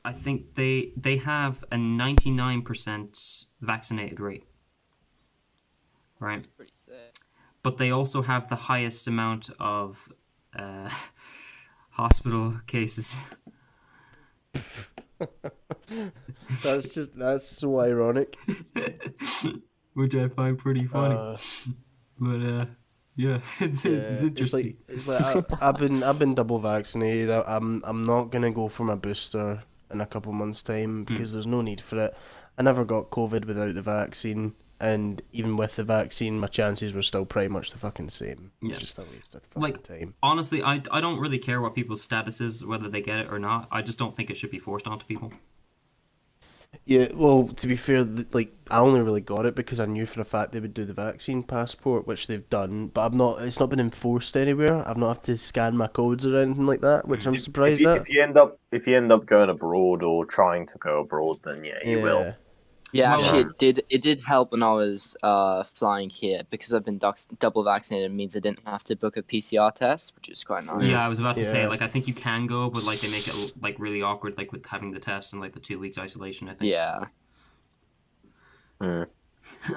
I think they have a 99% vaccinated rate, right? That's pretty sick. But they also have the highest amount of hospital cases. That's so ironic. Which I find pretty funny. But yeah, it's interesting. It's like I've been double vaccinated. I'm not gonna go for my booster in a couple months' time because there's no need for it. I never got COVID without the vaccine, and even with the vaccine, my chances were still pretty much the fucking same. It's Yeah. just a waste of fucking time. Honestly, I don't really care what people's status is, whether they get it or not. I just don't think it should be forced onto people. Yeah, well, to be fair, like I only really got it because I knew for a fact they would do the vaccine passport, which they've done. But it's not been enforced anywhere. I've not had to scan my codes or anything like that, which I'm surprised at. If you end up going abroad or trying to go abroad, then you will. Yeah, Well, actually, it did help when I was flying here because I've been double vaccinated. It means I didn't have to book a PCR test, which is quite nice. Yeah, I was about to say, Yeah. like, I think you can go, but like they make it like really awkward, like with having the test and like the 2 weeks isolation. I think. Yeah.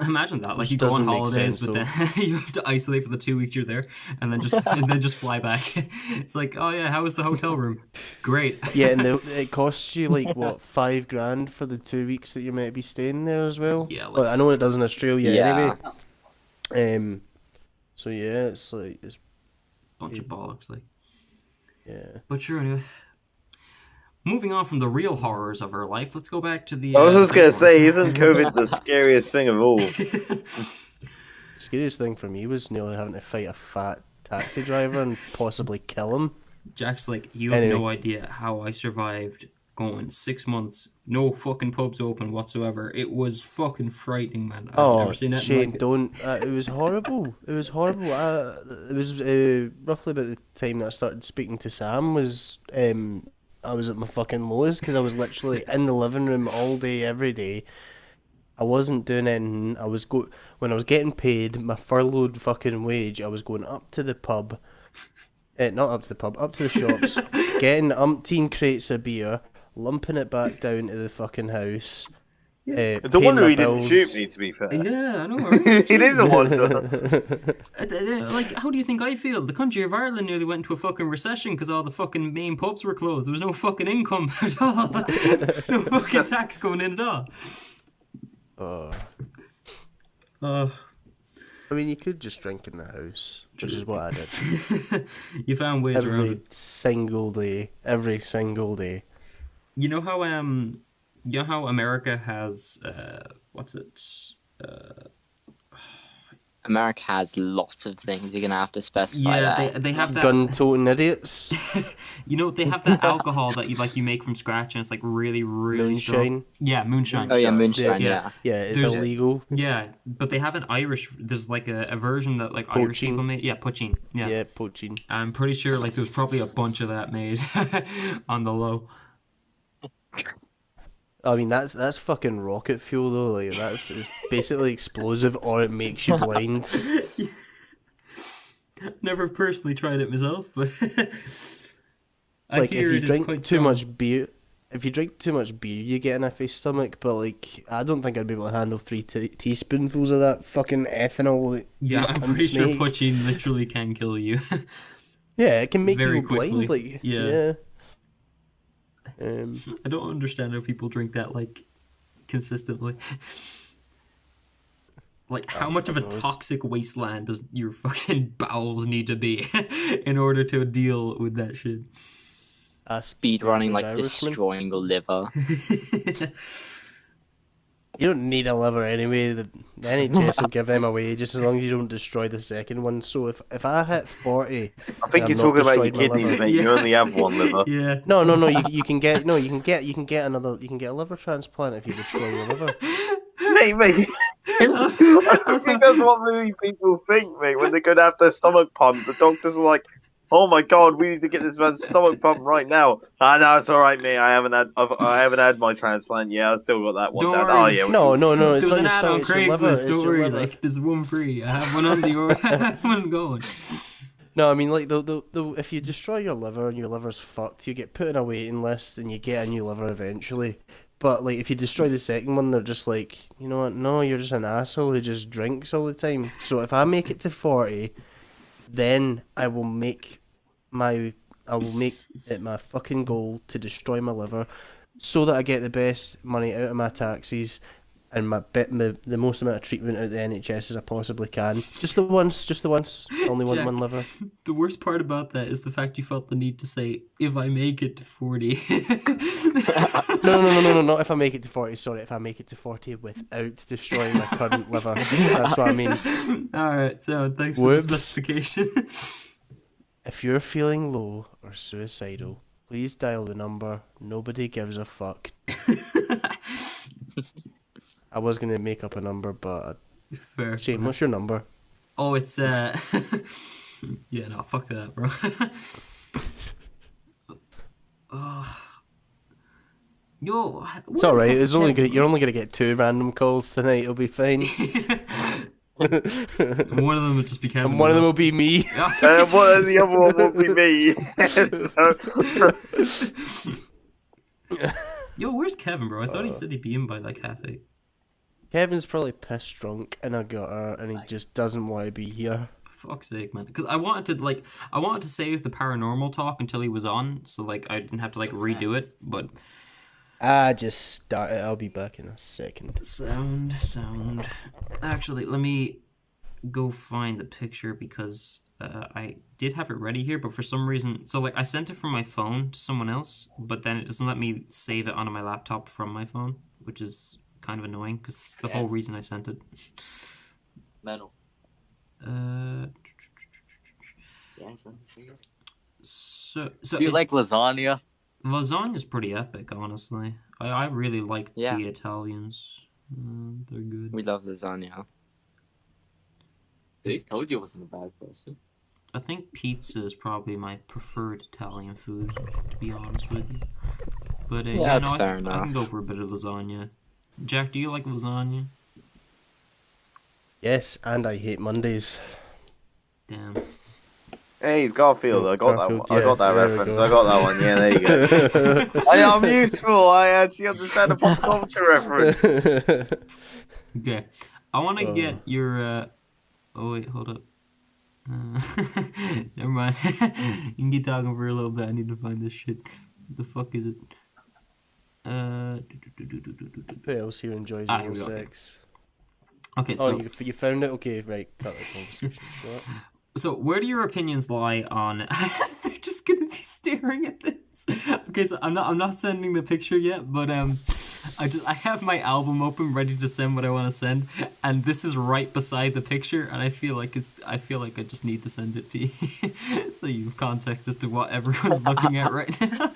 Imagine that, like Which you go on doesn't make holidays, sense, but then you have to isolate for the 2 weeks you're there, and then just fly back. It's like, oh yeah, how was the hotel room? Great. Yeah, and it costs you like what $5,000 for the 2 weeks that you might be staying there as well. Yeah, like- Well, I know it does in Australia Yeah. anyway. So yeah, it's like it's Bunch of bollocks, like. yeah. But sure, anyway. Moving on from the real horrors of our life, let's go back to the. I was just gonna good say, ones. isn't COVID the scariest thing of all? Scariest thing for me was nearly having to fight a fat taxi driver and possibly kill him. Jack's like, you have Anyway. no idea how I survived going 6 months, no fucking pubs open whatsoever. It was fucking frightening, man. I've never seen it. Shane, don't. It was horrible. It was horrible. It was roughly about the time that I started speaking to Sam. I was at my fucking lowest because I was literally in the living room all day, every day. I wasn't doing anything. When I was getting paid my furloughed fucking wage. I was going up to the pub. Not up to the pub, up to the shops, getting umpteen crates of beer, lumping it back down to the fucking house. It's a wonder he didn't shoot me, to be fair. Yeah, I know. Right? It is a wonder. Like, how do you think I feel? The country of Ireland nearly went into a fucking recession because all the fucking main pubs were closed. There was no fucking income at all. No fucking tax going in at all. I mean, you could just drink in the house, which is what I did. You found ways around Every it. single day. Every single day. You know how America has what's it? America has lots of things. You're gonna have to specify Yeah, that. they have that. Gun-toting idiots. You know, they have that alcohol that you make from scratch, and it's like really, really strong. Moonshine. Yeah, moonshine. Oh yeah, moonshine. Yeah. Yeah. Yeah, it's There's- illegal. Yeah, but they have an Irish. There's like a version that like Irish Poaching. people made. Yeah, poaching. Yeah. Yeah, poaching. I'm pretty sure like there's probably a bunch of that made on the low. I mean, that's fucking rocket fuel though. Like it's basically explosive, or it makes you blind. Never personally tried it myself, but I Like hear if you it is drink quite too strong. much beer, you get an iffy stomach. But like, I don't think I'd be able to handle 3 teaspoonfuls of that fucking ethanol. That Yeah, you I'm cunts pretty sure make. poaching literally can kill you. Yeah, it can make very you go blind. quickly. Like Yeah. yeah. I don't understand how people drink that like consistently. Like, how much of a fuck knows. toxic wasteland does your fucking bowels need to be in order to deal with that shit? Ask Speed running, like Irishman. destroying your liver. You don't need a liver anyway. The NHS will give them away just as long as you don't destroy the second one. So if I hit 40, I think and you're I've not talking about your destroyed my kidneys, liver- mate. You only have one liver. Yeah. No. You can get a liver transplant if you destroy your liver. Mate. I think that's what many people think, mate. When they go to have their stomach pumped, the doctors are like, "Oh my god, we need to get this man's stomach pumped right now." Ah, no, it's all right, mate. I haven't had my transplant. Yeah, I've still got that one. Don't down. worry. Oh yeah. No. It's There's not an your ad on stomach. It's your liver. Craigslist. It's Don't your worry. liver. Like, there's one free. I have one on the I have one going. No, I mean, like, the if you destroy your liver and your liver's fucked, you get put in a waiting list and you get a new liver eventually. But, like, if you destroy the second one, they're just like, you know what, no, you're just an asshole who just drinks all the time. So if I make it to 40, then I will make it my fucking goal to destroy my liver so that I get the best money out of my taxes and the most amount of treatment out of the NHS as I possibly can. Just the once. Only want Jack, one liver. The worst part about that is the fact you felt the need to say, if I make it to 40. No, not if I make it to 40, sorry, if I make it to 40 without destroying my current liver. That's what I mean. Alright, so thanks for Whoops. the specification. If you're feeling low or suicidal, please dial the number. Nobody gives a fuck. I was going to make up a number, but... Fair. Shane, what's your number? Oh, it's, yeah, no, fuck that, bro. Yo, It's alright, you're only gonna get 2 random calls tonight, it'll be fine. One of them would just be Kevin. And one of them will be me. What the other one will be me. Yo, where's Kevin, bro? I thought he said he'd be in by like 8:30. Kevin's probably pissed drunk in a gutter and he just doesn't want to be here. Fuck's sake, man. Because I wanted to save the paranormal talk until he was on, so like I didn't have to like redo it. But I just started. I'll be back in a second. sound. Actually, let me go find the picture because I did have it ready here, but for some reason, so like I sent it from my phone to someone else, but then it doesn't let me save it onto my laptop from my phone, which is kind of annoying because it's the whole reason I sent it. Metal. Yes, let me see it. So Do you like lasagna? Lasagna's pretty epic, honestly. I really like Yeah. the Italians. They're good. We love lasagna. They told you I wasn't a bad person. I think pizza is probably my preferred Italian food, to be honest with you. But Yeah, that's fair I enough. can go for a bit of lasagna. Jack, do you like lasagna? Yes, and I hate Mondays. Damn. Hey, he's Garfield. I got that Garfield, one. I got that yeah, there we reference. go. I got that one. Yeah, there you go. I am useful. I actually understand the pop culture reference. Okay. I want to get your... Oh, wait, hold up. Never mind. You can keep talking for a little bit. I need to find this shit. What the fuck is it? Who else here enjoys Ah, anal here we go, okay. sex? Okay, Oh, so... you found it? Okay, right. Cut the conversation short. So, where do your opinions lie on? They're just gonna be staring at this. Okay, so I'm not sending the picture yet, but I have my album open, ready to send what I want to send, and this is right beside the picture, and I feel like I just need to send it to you, so you have context as to what everyone's looking at right now.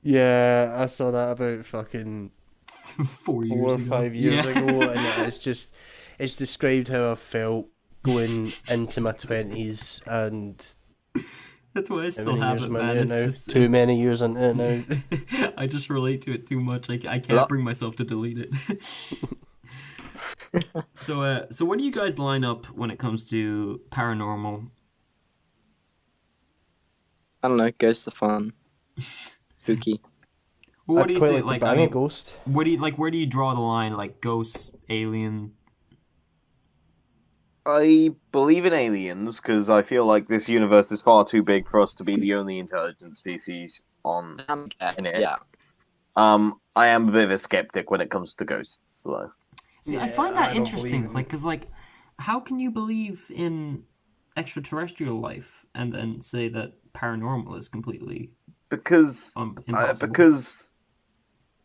Yeah, I saw that about fucking 4 years 4 or ago. 5 years Yeah. ago, and it's described how I felt going into my 20s, and That's why I how still many have years it, am I man. in It's now? just, Too many years into it now. I just relate to it too much. I can't bring myself to delete it. So where do you guys line up when it comes to paranormal? I don't know, ghosts are fun. Spooky. Well, what I'd do you quite think? like to I bang mean, a ghost. where do you draw the line? Like ghosts, alien? I believe in aliens because I feel like this universe is far too big for us to be the only intelligent species on in it. Yeah. I am a bit of a skeptic when it comes to ghosts, though. See, I Yeah, find I that don't interesting. believe It's in like, cause like, how can you believe in extraterrestrial life and then say that paranormal is completely because Impossible. because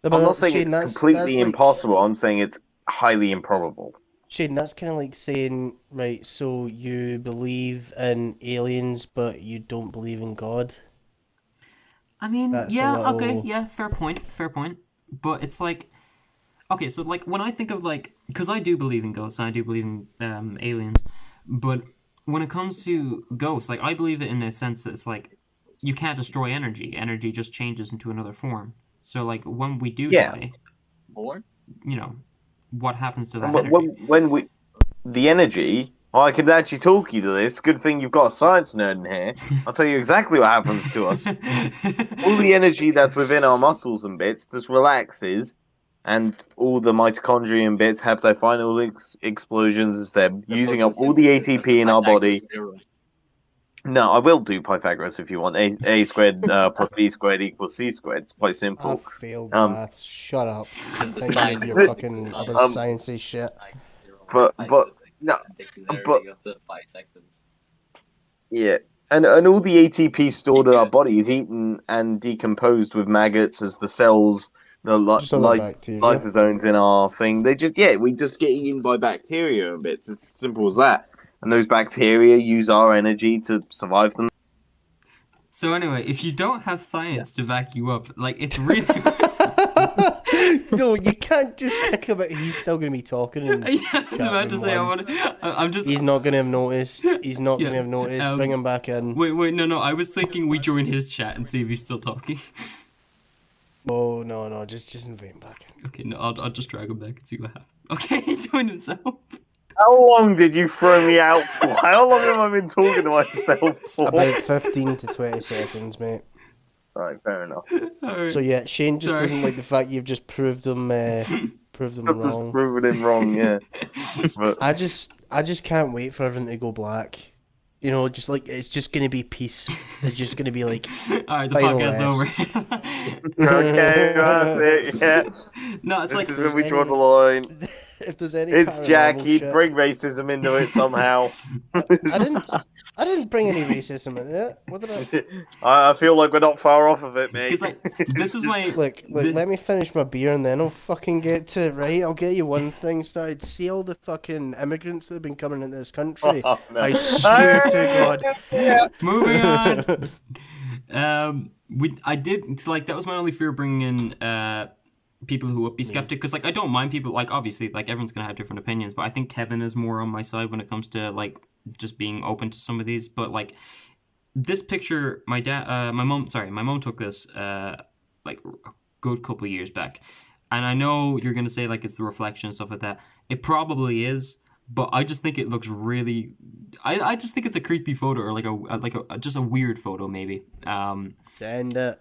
No, I'm but not saying Shane, it's that's completely like, impossible. I'm saying it's highly improbable. Shane, that's kind of like saying, right, so you believe in aliens, but you don't believe in God. I mean, That's a yeah, okay, little... yeah, fair point. But it's like, okay, so like when I think of like, because I do believe in ghosts, and I do believe in aliens, but when it comes to ghosts, like I believe it in the sense that it's like you can't destroy energy. Energy just changes into another form. So like when we do Yeah. die, Born? you know, what happens to And that energy? when the energy, I can actually talk you to this. Good thing you've got a science nerd in here. I'll tell you exactly what happens to us. All the energy that's within our muscles and bits just relaxes, and all the mitochondrial bits have their final explosions as they're using up all the ATP in our body. No, I will do Pythagoras if you want. A squared plus B squared equals C squared. It's quite I simple. failed Um, maths. Shut up. The Continue with science your of- fucking the other Um, sciencey shit. but no, but of the 5 seconds. yeah, and all the ATP stored in our body is eaten and decomposed with maggots as the cells, the Just other bacteria. lysosomes in our thing. We just get eaten by bacteria and bits. It's as simple as that. And those bacteria use our energy to survive them. So anyway, if you don't have science to back you up, like it's really No, you can't just kick him out. He's still going to be talking. And yeah, I was about to say I'm just He's not going to have noticed. He's not Yeah, going to have noticed. Bring him back in. wait, no, I was thinking we join his chat and see if he's still talking. Oh, no, just invite him back in. Okay, no, I'll just drag him back and see what happens. Okay, he joined himself. How long did you throw me out for? How long have I been talking to myself for? About 15 to 20 seconds, mate. Right, fair enough. Alright. So yeah, Shane just Sorry. doesn't like the fact you've just proved him I've just wrong. proven him wrong, yeah. But I just can't wait for everything to go black. You know, just like it's just gonna be peace. It's just gonna be like Alright, the final podcast's rest. over. okay, that's it. Yeah, No, it's this like is when we draw the line. If there's any It's Jack. paranormal He'd shit- bring racism into it somehow. I didn't bring any racism in it. What did I? I feel like we're not far off of it, mate. 'cause, like, this is my Look, let me finish my beer and then I'll fucking get to it, right? I'll get you one thing started. See all the fucking immigrants that have been coming into this country? Oh, no. I swear to God. Yeah. moving on. I did like that was my only fear bringing in people who would be skeptic because like I don't mind people like obviously like everyone's gonna have different opinions, but I think Kevin is more on my side when it comes to like just being open to some of these. But like this picture, my mom took this like a good couple of years back, and I know you're gonna say like it's the reflection and stuff like that. It probably is. But I just think it looks really. I just think it's a creepy photo or like a just a weird photo maybe. Send it.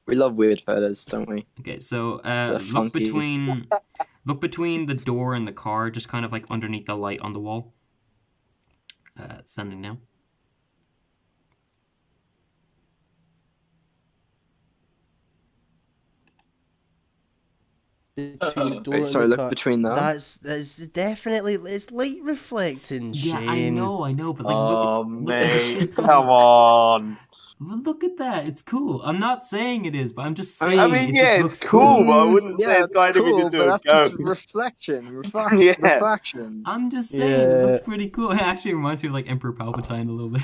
We love weird photos, don't we? Okay, so They're funky. look between the door and the car, just kind of like underneath the light on the wall. Sending now. Between the door Wait, and sorry, the look car. between that. That's definitely it's light reflecting. Yeah, Shane. I know, but like Oh, look at mate, come on. look at that. It's cool. I'm not saying it is, but I'm just I saying. I mean, it yeah, just it's looks cool, but I wouldn't say it's got anything to cool, do but with that's just ghosts. reflection. Yeah. Refraction. I'm just saying it Yeah. looks pretty cool. It actually reminds me of like Emperor Palpatine a little bit.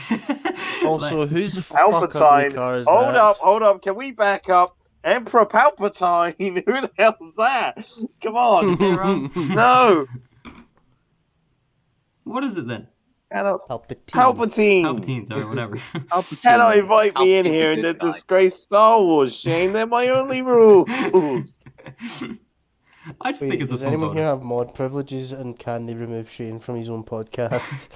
Also, Like- whose fuck ugly Palpatine. car is Hold that? up. Can we back up? Emperor Palpatine. Who the hell's that? Come on. Is it wrong? No. What is it then? Cannot. Palpatine. Palpatine. Sorry, whatever. Palpatine. Cannot invite me in Palpatine's here a and good then guy. disgrace Star Wars, Shane. They're my only rules. I just Wait, think it's a does fun anyone photo. here have mod privileges and can they remove Shane from his own podcast?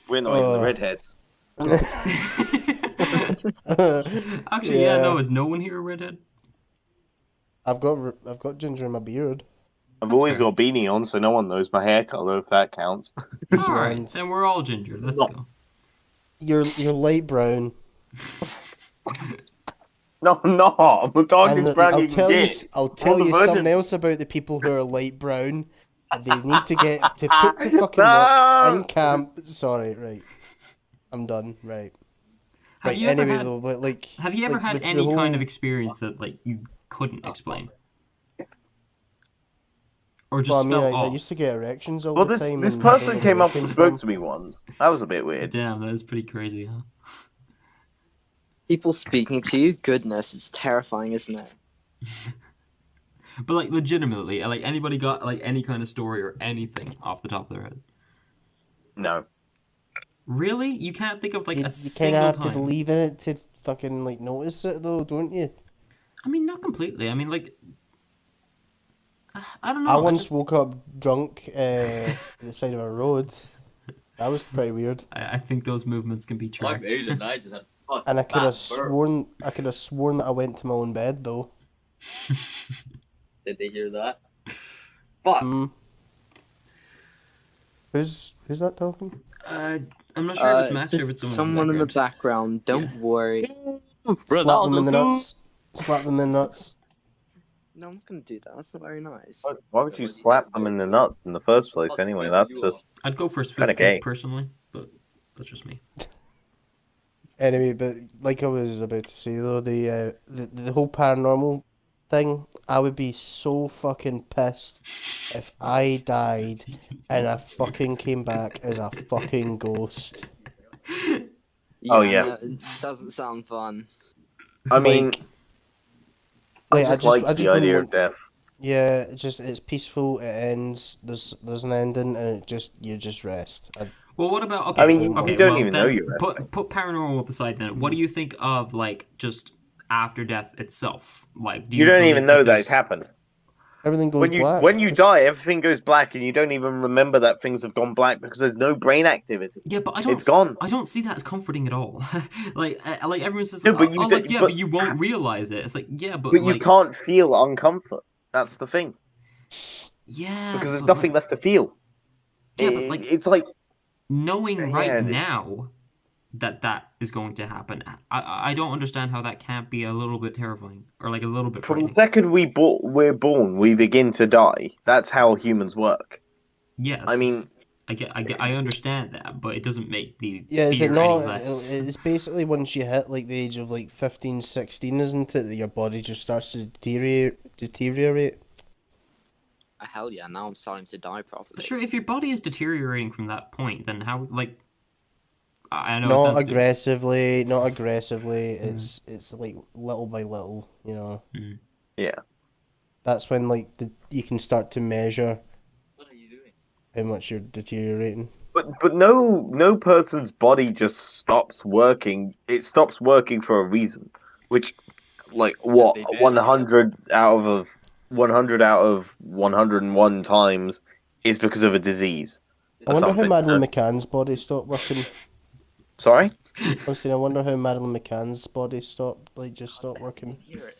We're not even Oh. the redheads. Actually, yeah, no, is no one here a redhead? I've got ginger in my beard. I've That's always fair. got a beanie on, so no one knows my hair color if that counts. Alright, And then we're all ginger. Let's No. go. you're light brown. No, I'm not. I'm the darkest And brown I'll you can tell you, get. I'll tell the you virgin. something else about the people who are light brown. They need to get to put to fucking No. work in camp. Sorry, right. I'm done. Right. Have Right. you ever Anyway, had? though, but like, Have you ever like had with the any kind of whole- experience that like you couldn't explain, or Well, I just mean, felt I off? used to get erections all Well, the this time, this and I don't person know came where up they and came spoke from. to me once. That was a bit weird. Damn, that is pretty crazy, huh? People speaking to you, goodness, it's terrifying, isn't it? But like legitimately, like anybody got like any kind of story or anything off the top of their head? No. Really? You can't think of like You a kind of single have to time? believe in it to fucking like notice it, though, don't you? I mean, not completely. I mean, like, I don't know. I once just, woke up drunk at the side of a road. That was pretty weird. I think those movements can be I tracked. made it, and I just had fucking And I could have fat burp. sworn that I went to my own bed though. Did they hear that? Fuck. Who's that talking? I'm not sure if it's Max or if Just it's someone in the background. Don't worry. Slap them in the nuts. Slap them in the nuts. No, I'm not gonna do that. That's not very nice. Why would you slap them in the nuts in the first place anyway? That's just I'd go for a Kinda swift gay. kick personally, but that's just me. Anyway, but like I was about to say though, the whole paranormal thing, I would be so fucking pissed if I died and I fucking came back as a fucking ghost. Oh, yeah. No, it doesn't sound fun. I mean, Like, I just like I the idea wouldn't of death. Yeah, it's peaceful. It ends. There's an ending, and you just rest. Well, what about okay? I mean, okay, you don't well even know then you're resting. put paranormal aside. Then, what do you think of like just after death itself? Like, do You don't believe even know that there's- it's happened. Everything goes black. When you Just- die, everything goes black, and you don't even remember that things have gone black because there's no brain activity. Yeah, but I don't. It's gone. I don't see that as comforting at all. like everyone says, No, like, but you oh, don't- like yeah, but- but you won't realize it. It's like yeah, but But like you can't feel uncomfort. That's the thing. yeah, Because there's but, nothing like, left to feel. Yeah, but like It's like knowing right Yeah, now that is going to happen. I don't understand how that can't be a little bit terrifying or like a little bit from the frightening. second we're born, we begin to die. That's how humans work. Yes, I mean, I understand that, but it doesn't make the Yeah, is fear it not? any less. It's basically once you hit like the age of like 15, 16, isn't it? That your body just starts to deteriorate. Hell yeah! Now I'm starting to die properly. Sure, if your body is deteriorating from that point, then how like I know it Not sounds stupid. aggressively, not aggressively. It's like little by little, you know. yeah. That's when like you can start to measure What are you doing? how much you're deteriorating. But no person's body just stops working. It stops working for a reason. Which, like, what They did. 100 out of 101 times is because of a disease. I Or wonder how something. Madeline McCann's body stopped working. Sorry? I was saying, I wonder how Madeline McCann's body stopped working. Hear it.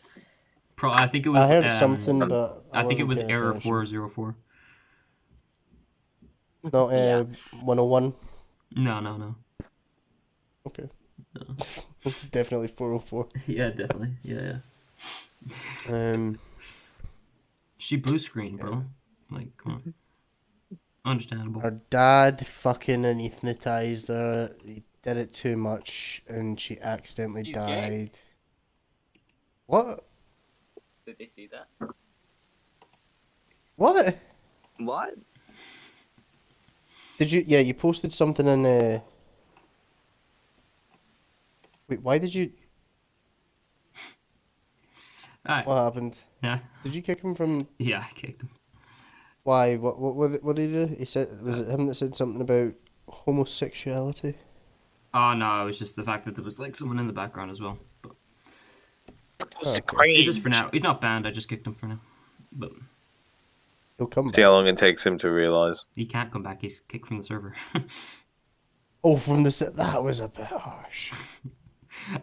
I think it was. I heard something, but I think it was wasn't paying error attention. 404. Not Yeah. 101. No. Okay. Definitely 404. Yeah, definitely. Yeah. She blue screen, bro. Like, come on. Understandable. Her dad fucking anaesthetized her. He did it too much, and she accidentally He's gay. died. What? Did they see that? What? What? Did you? Yeah, you posted something in. Wait, why did you? Alright. What happened? Yeah. Did you kick him from? Yeah, I kicked him. Why? What did he do? He said, was it him that said something about homosexuality? Oh, no, it was just the fact that there was, like, someone in the background as well. But Okay. it's just for now. He's not banned, I just kicked him for now. But He'll come See back. how long it takes him to realise. he can't come back. He's kicked from the server. Oh, from the set. That was a bit harsh.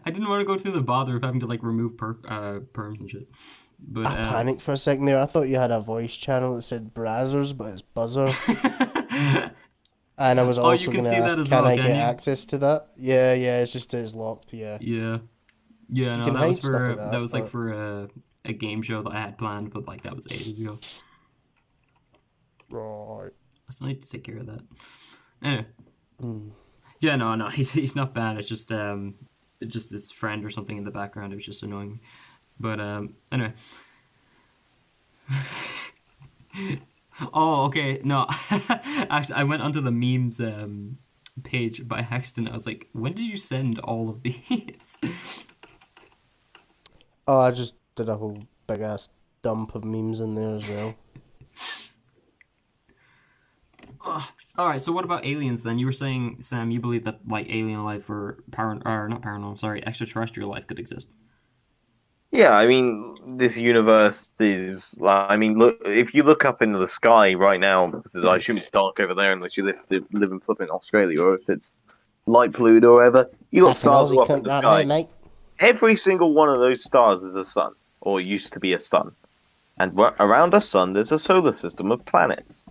I didn't want to go through the bother of having to, like, remove perms and shit. But, I panicked for a second there. I thought you had a voice channel that said Brazzers, but it's Buzzer. And I was Oh, you also can going to see that ask, as can well, I can get you? access to that? Yeah, it's locked, yeah. Yeah. Yeah, no, can that was hide stuff for, like that, that, was, like, but- for a game show that I had planned, but, like, that was ages ago. Right. I still need to take care of that. Anyway. Hmm. Yeah, no, he's not bad. It's just just his friend or something in the background. It was just annoying me. But anyway. Oh, okay. No, actually, I went onto the memes page by accident. I was like, when did you send all of these? Oh, I just did a whole big ass dump of memes in there as well. All right. So what about aliens then? You were saying, Sam, you believe that like alien life or not paranormal, sorry, extraterrestrial life could exist. Yeah, I mean, this universe is. I mean, look. If you look up into the sky right now, because I assume it's dark over there, unless you live in flipping Australia, or if it's light polluted or whatever, you got stars Aussie up in cunt the right sky. here, mate. Every single one of those stars is a sun, or used to be a sun, and around a sun, there's a solar system of planets.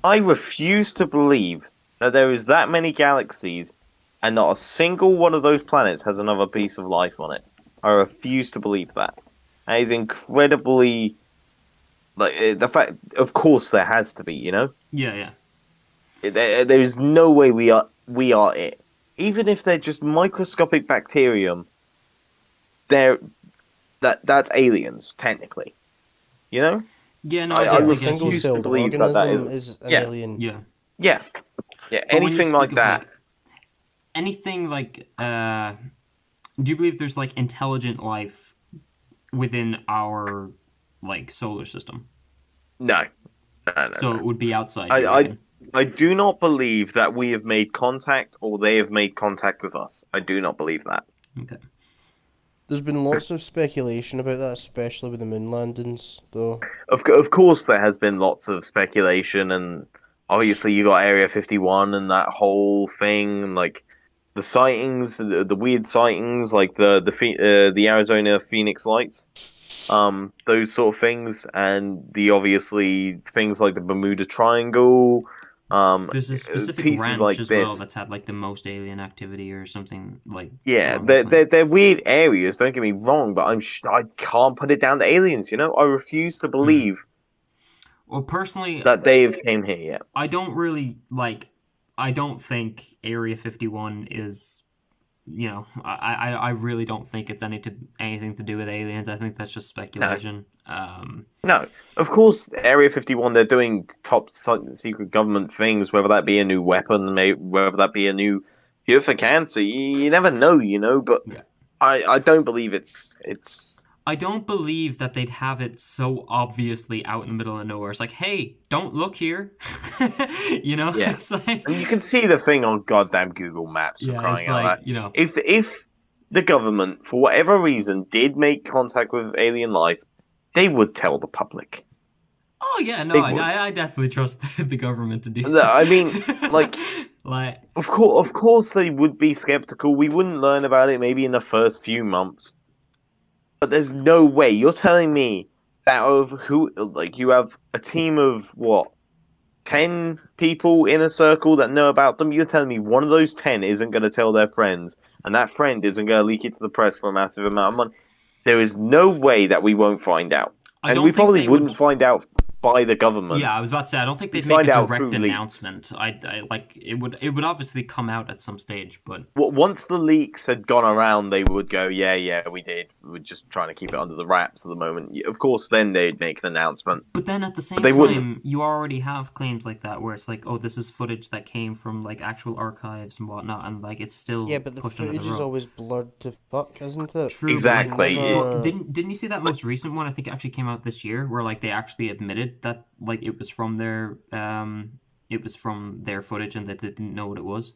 I refuse to believe that there is that many galaxies, and not a single one of those planets has another piece of life on it. I refuse to believe that. That is incredibly, like, the fact. Of course, there has to be. You know, Yeah. there is no way we are it. Even if they're just microscopic bacterium, that's aliens technically. You know. Yeah. No, I I definitely refuse get you. to Single-celled believe that organism is. is an Yeah. alien. Yeah. Yeah. But when you Anything like speak of, that. anything like do you believe there's like intelligent life within our like solar system? No. So it would be outside. I do not believe that we have made contact or they have made contact with us. I do not believe that. Okay. There's been lots of speculation about that, especially with the moon landings, though. Of course, there has been lots of speculation, and obviously you got Area 51 and that whole thing, like the sightings, the weird sightings, like the Arizona Phoenix Lights, those sort of things, and the obviously things like the Bermuda Triangle. There's a specific pieces ranch like as this. well that's had like the most alien activity or something like. Yeah, along those lines. they're weird areas. Don't get me wrong, but I can't put it down to aliens. You know, I refuse to believe Well, personally, that they've came here yet. I don't really like. I don't think Area 51 is. You know, I really don't think it's anything to do with aliens. I think that's just speculation. No, of course, Area 51. They're doing top secret government things. Whether that be a new weapon, whether that be a new cure for cancer, you never know. You know, but Yeah. I don't believe it's. I don't believe that they'd have it so obviously out in the middle of nowhere. It's like, hey, don't look here. You know? Yeah. It's like, And you can see the thing on goddamn Google Maps. For yeah, crying it's out like, loud. you know. If the government, for whatever reason, did make contact with alien life, they would tell the public. Oh, yeah, no, They would. I definitely trust the government to do No, that. I mean, like, like, of course, they would be skeptical. We wouldn't learn about it maybe in the first few months. But there's no way you're telling me that you have a team of what 10 people in a circle that know about them. You're telling me one of those 10 isn't going to tell their friends, and that friend isn't going to leak it to the press for a massive amount of money. There is no way that we won't find out, and we probably wouldn't find out by the government. Yeah, I was about to say I don't think they'd We'd make a find out direct through leaks. announcement. I like it would obviously come out at some stage, but Once the leaks had gone around, they would go, yeah, we did. We were just trying to keep it under the wraps at the moment. Of course, then they'd make an announcement. But then at the same they time, wouldn't. you already have claims like that where it's like, oh, this is footage that came from like actual archives and whatnot, and like it's still Yeah, but the pushed under the footage is rug. always blurred to fuck, isn't it? True, Exactly. But, Never- but didn't you see that most recent one? I think it actually came out this year, where like they actually admitted that like it was from their footage and that they didn't know what it was.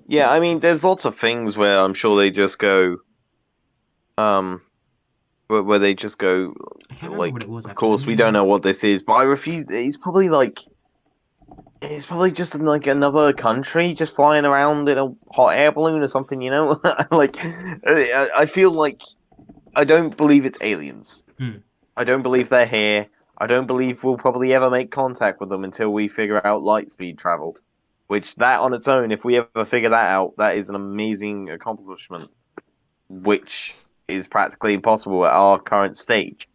Yeah, I mean, there's lots of things where I'm sure they just go, where they just go, I can't remember like, what it was. of Actually. course, we don't know what this is, but I refuse. It's probably just like another country just flying around in a hot air balloon or something, you know? Like, I feel like I don't believe it's aliens. I don't believe they're here. I don't believe we'll probably ever make contact with them until we figure out light speed travel. Which, that on its own, if we ever figure that out, that is an amazing accomplishment. Which is practically impossible at our current stage.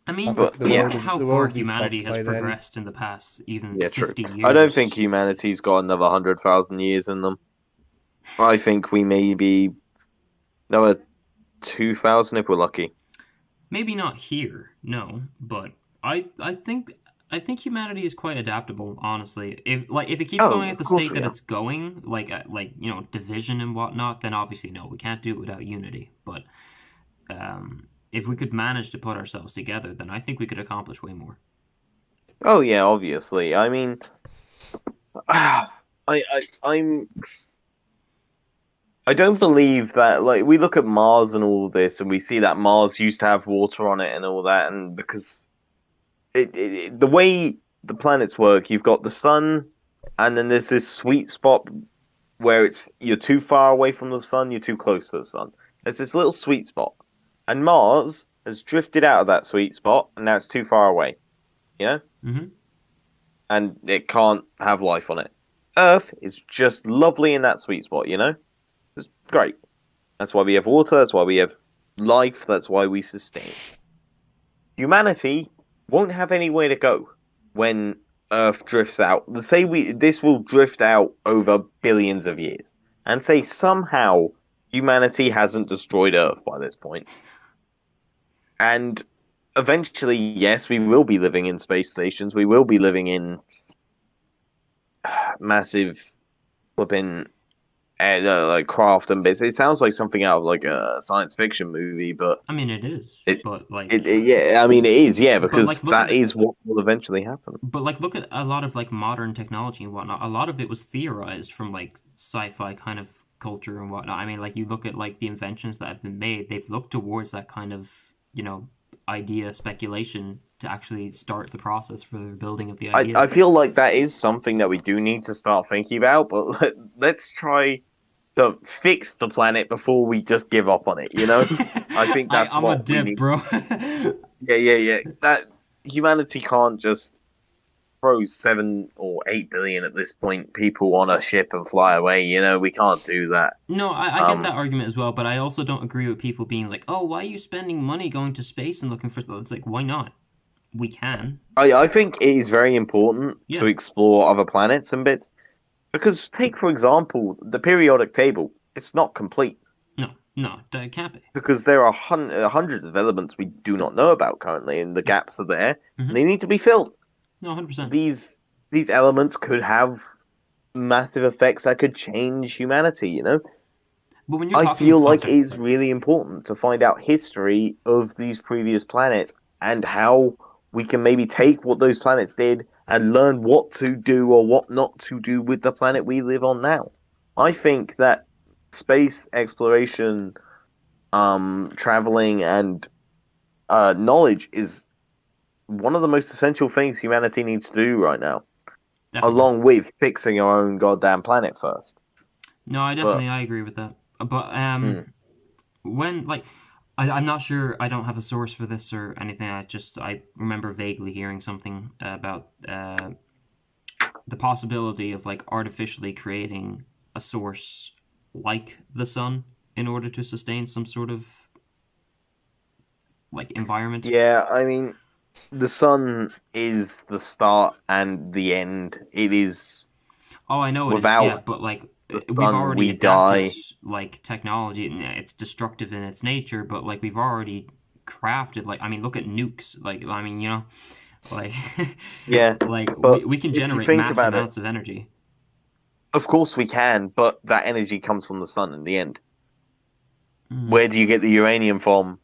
I mean, But, look yeah. at how the far world will be humanity fucked has by then. progressed in the past, even Yeah, true. 50 years. I don't think humanity's got another 100,000 years in them. I think we may be another 2,000 if we're lucky. Maybe not here, no, but I think humanity is quite adaptable, honestly. If it keeps going at Of the course state we that are. it's going, division and whatnot, then obviously no, we can't do it without unity. But if we could manage to put ourselves together, then I think we could accomplish way more. Oh yeah, obviously. I mean, I'm. I don't believe that. Like, we look at Mars and all this, and we see that Mars used to have water on it and all that, and because the way the planets work, you've got the sun, and then there's this sweet spot where you're too far away from the sun, you're too close to the sun. There's this little sweet spot, and Mars has drifted out of that sweet spot, and now it's too far away. You know, Mm-hmm. and it can't have life on it. Earth is just lovely in that sweet spot. You know, it's great. That's why we have water. That's why we have life. That's why we sustain. Humanity won't have anywhere to go when Earth drifts out. This will drift out over billions of years, and say somehow humanity hasn't destroyed Earth by this point, and eventually, yes, we will be living in space stations. We will be living in massive flipping like craft and bits. It sounds like something out of like a science fiction movie, but I mean, it is, it, but like, yeah, I mean, it is, yeah, but because like, that is what will eventually happen. but like, look at a lot of like modern technology and whatnot. A lot of it was theorized from like sci-fi kind of culture and whatnot. I mean, like you look at like the inventions that have been made, they've looked towards that kind of idea speculation to actually start the process for the building of the idea. I feel like that is something that we do need to start thinking about, but let's try to fix the planet before we just give up on it, you know? I think that's I'm what a dip, we need. bro. Yeah. That humanity can't just throw 7 or 8 billion at this point people on a ship and fly away, you know? We can't do that. No, I get that argument as well, but I also don't agree with people being like, "Oh, why are you spending money going to space and looking for?" It's like, why not? We can. I think it is very important Yeah. to explore other planets and bits. Because take, for example, the periodic table. It's not complete. No, it can't be. Because there are hundreds of elements we do not know about currently, and the gaps are there, Mhm. and they need to be filled. No, 100%. These elements could have massive effects that could change humanity, you know? But when you're I talking feel like concept- it's really important to find out history of these previous planets and how we can maybe take what those planets did and learn what to do or what not to do with the planet we live on now. I think that space exploration, traveling, and knowledge is one of the most essential things humanity needs to do right now, Definitely. along with fixing our own goddamn planet first. No, I agree with that. But when like I'm not sure. I don't have a source for this or anything. I remember vaguely hearing something about the possibility of like artificially creating a source like the sun in order to sustain some sort of like environment. Yeah, I mean, the sun is the start and the end. It is. Oh, I know it is. Without Yeah, but like the we've sun, already we adapted die. like technology, and it's destructive in its nature. But like we've already crafted, like I mean, look at nukes. Like I mean, like Yeah, like but we can if you generate think massive about it- amounts of energy. Of course we can, but that energy comes from the sun in the end. Mm. Where do you get the uranium from?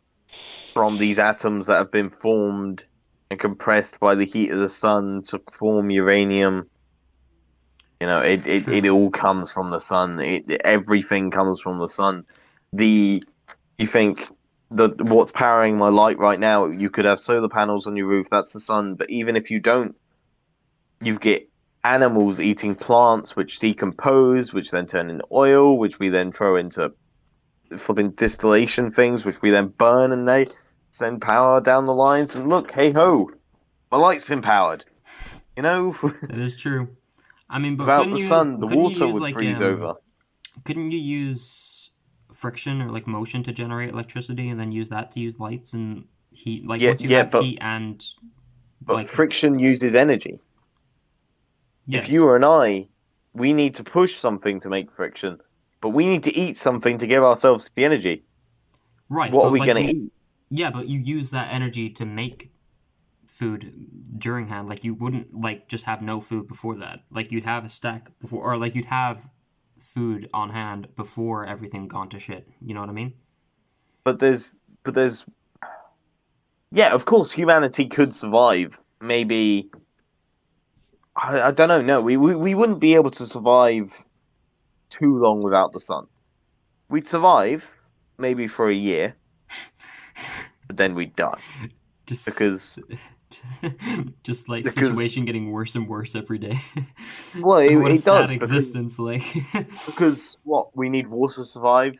From these atoms that have been formed and compressed by the heat of the sun to form uranium. You know, it all comes from the sun. Everything comes from the sun. You think that what's powering my light right now? You could have solar panels on your roof. That's the sun. But even if you don't, you get animals eating plants, which decompose, which then turn into oil, which we then throw into flipping distillation things, which we then burn, and they send power down the lines. And look, hey ho, my light's been powered. You know, That is true. I mean, but without couldn't the you, sun, the couldn't you water use, would like, freeze over. Couldn't you use friction or like motion to generate electricity, and then use that to use lights and heat? Like once you have but heat and but friction uses energy. yes. If you or and I, we need to push something to make friction. but we need to eat something to give ourselves the energy. Right. What but are we like, going to eat? Yeah, but you use that energy to make food during hand. Like, you wouldn't, like, just have no food before that. Like, you'd have a stack before, or, like, you'd have food on hand before everything gone to shit. You know what I mean? But there's, yeah, of course, humanity could survive. Maybe, I don't know. No, we wouldn't be able to survive too long without the sun. We'd survive maybe for a year, but then we'd die Just because just like because- situation getting worse and worse every day. well, What a it sad does existence. Like, because what we need water to survive.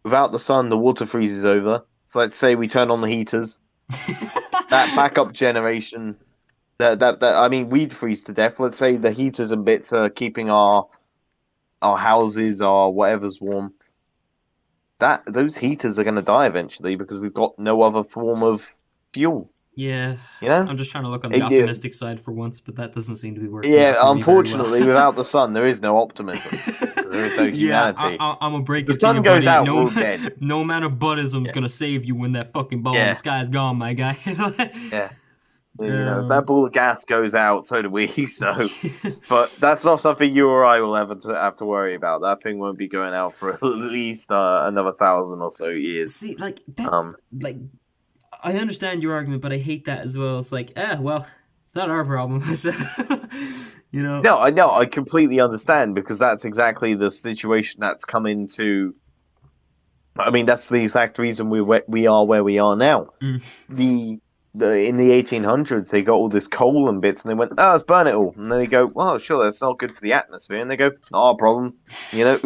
Without the sun, the water freezes over. So let's say we turn on the heaters. That backup generation, that I mean, we'd freeze to death. Let's say the heaters and bits are keeping our houses, our whatever's warm. Those heaters are going to die eventually because we've got no other form of fuel. yeah, You know? I'm just trying to look on the Yeah. optimistic side for once, but that doesn't seem to be working. Yeah, out for me very unfortunately, well. without the sun, there is no optimism. There is no humanity. Yeah, I'm gonna break The it to sun you, goes buddy. out, No, we're dead. no amount of Buddhism's gonna save you when that fucking ball in Yeah. the sky's gone, my guy. Yeah. You know, if that ball of gas goes out, so do we. So, Um, but that's not something you or I will ever have to worry about. That thing won't be going out for at least another 1,000 or so years. See, like that, like I understand your argument, but I hate that as well. It's like, well, it's not our problem. You know? No, I completely understand because that's exactly the situation that's come into. I mean, that's the exact reason we are where we are now. Mm. In the 1800s, they got all this coal and bits, and they went, let's burn it all. And then they go, well, sure, that's not good for the atmosphere. And they go, not a problem, you know.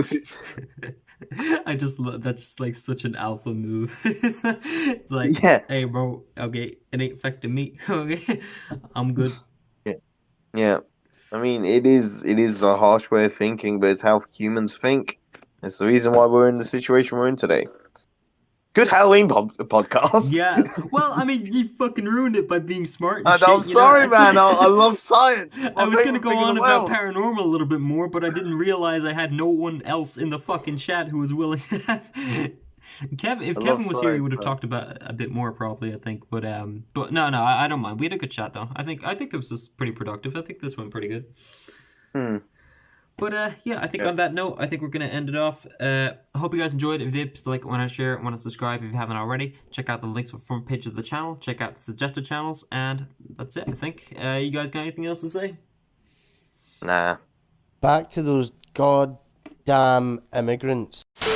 That's just like such an alpha move. It's like, Yeah. hey, bro, okay, it ain't affecting me. Okay, I'm good. Yeah, I mean, it is a harsh way of thinking, but it's how humans think. It's the reason why we're in the situation we're in today. Good Halloween podcast. Yeah. Well, I mean, you fucking ruined it by being smart. And shit, I'm sorry, It's man. like- I love science. I was gonna go on about paranormal a little bit more, but I didn't realize I had no one else in the fucking chat who was willing. If Kevin was here, he would have talked about a bit more, probably. I think, but no, I don't mind. We had a good chat though. I think this was pretty productive. I think this went pretty good. But yeah, I think on that note, I think we're gonna end it off. I hope you guys enjoyed. If you did, please like, want to share, want to subscribe if you haven't already. Check out the links on the front page of the channel. Check out the suggested channels, and that's it. I think. You guys got anything else to say? Nah. Back to those goddamn immigrants.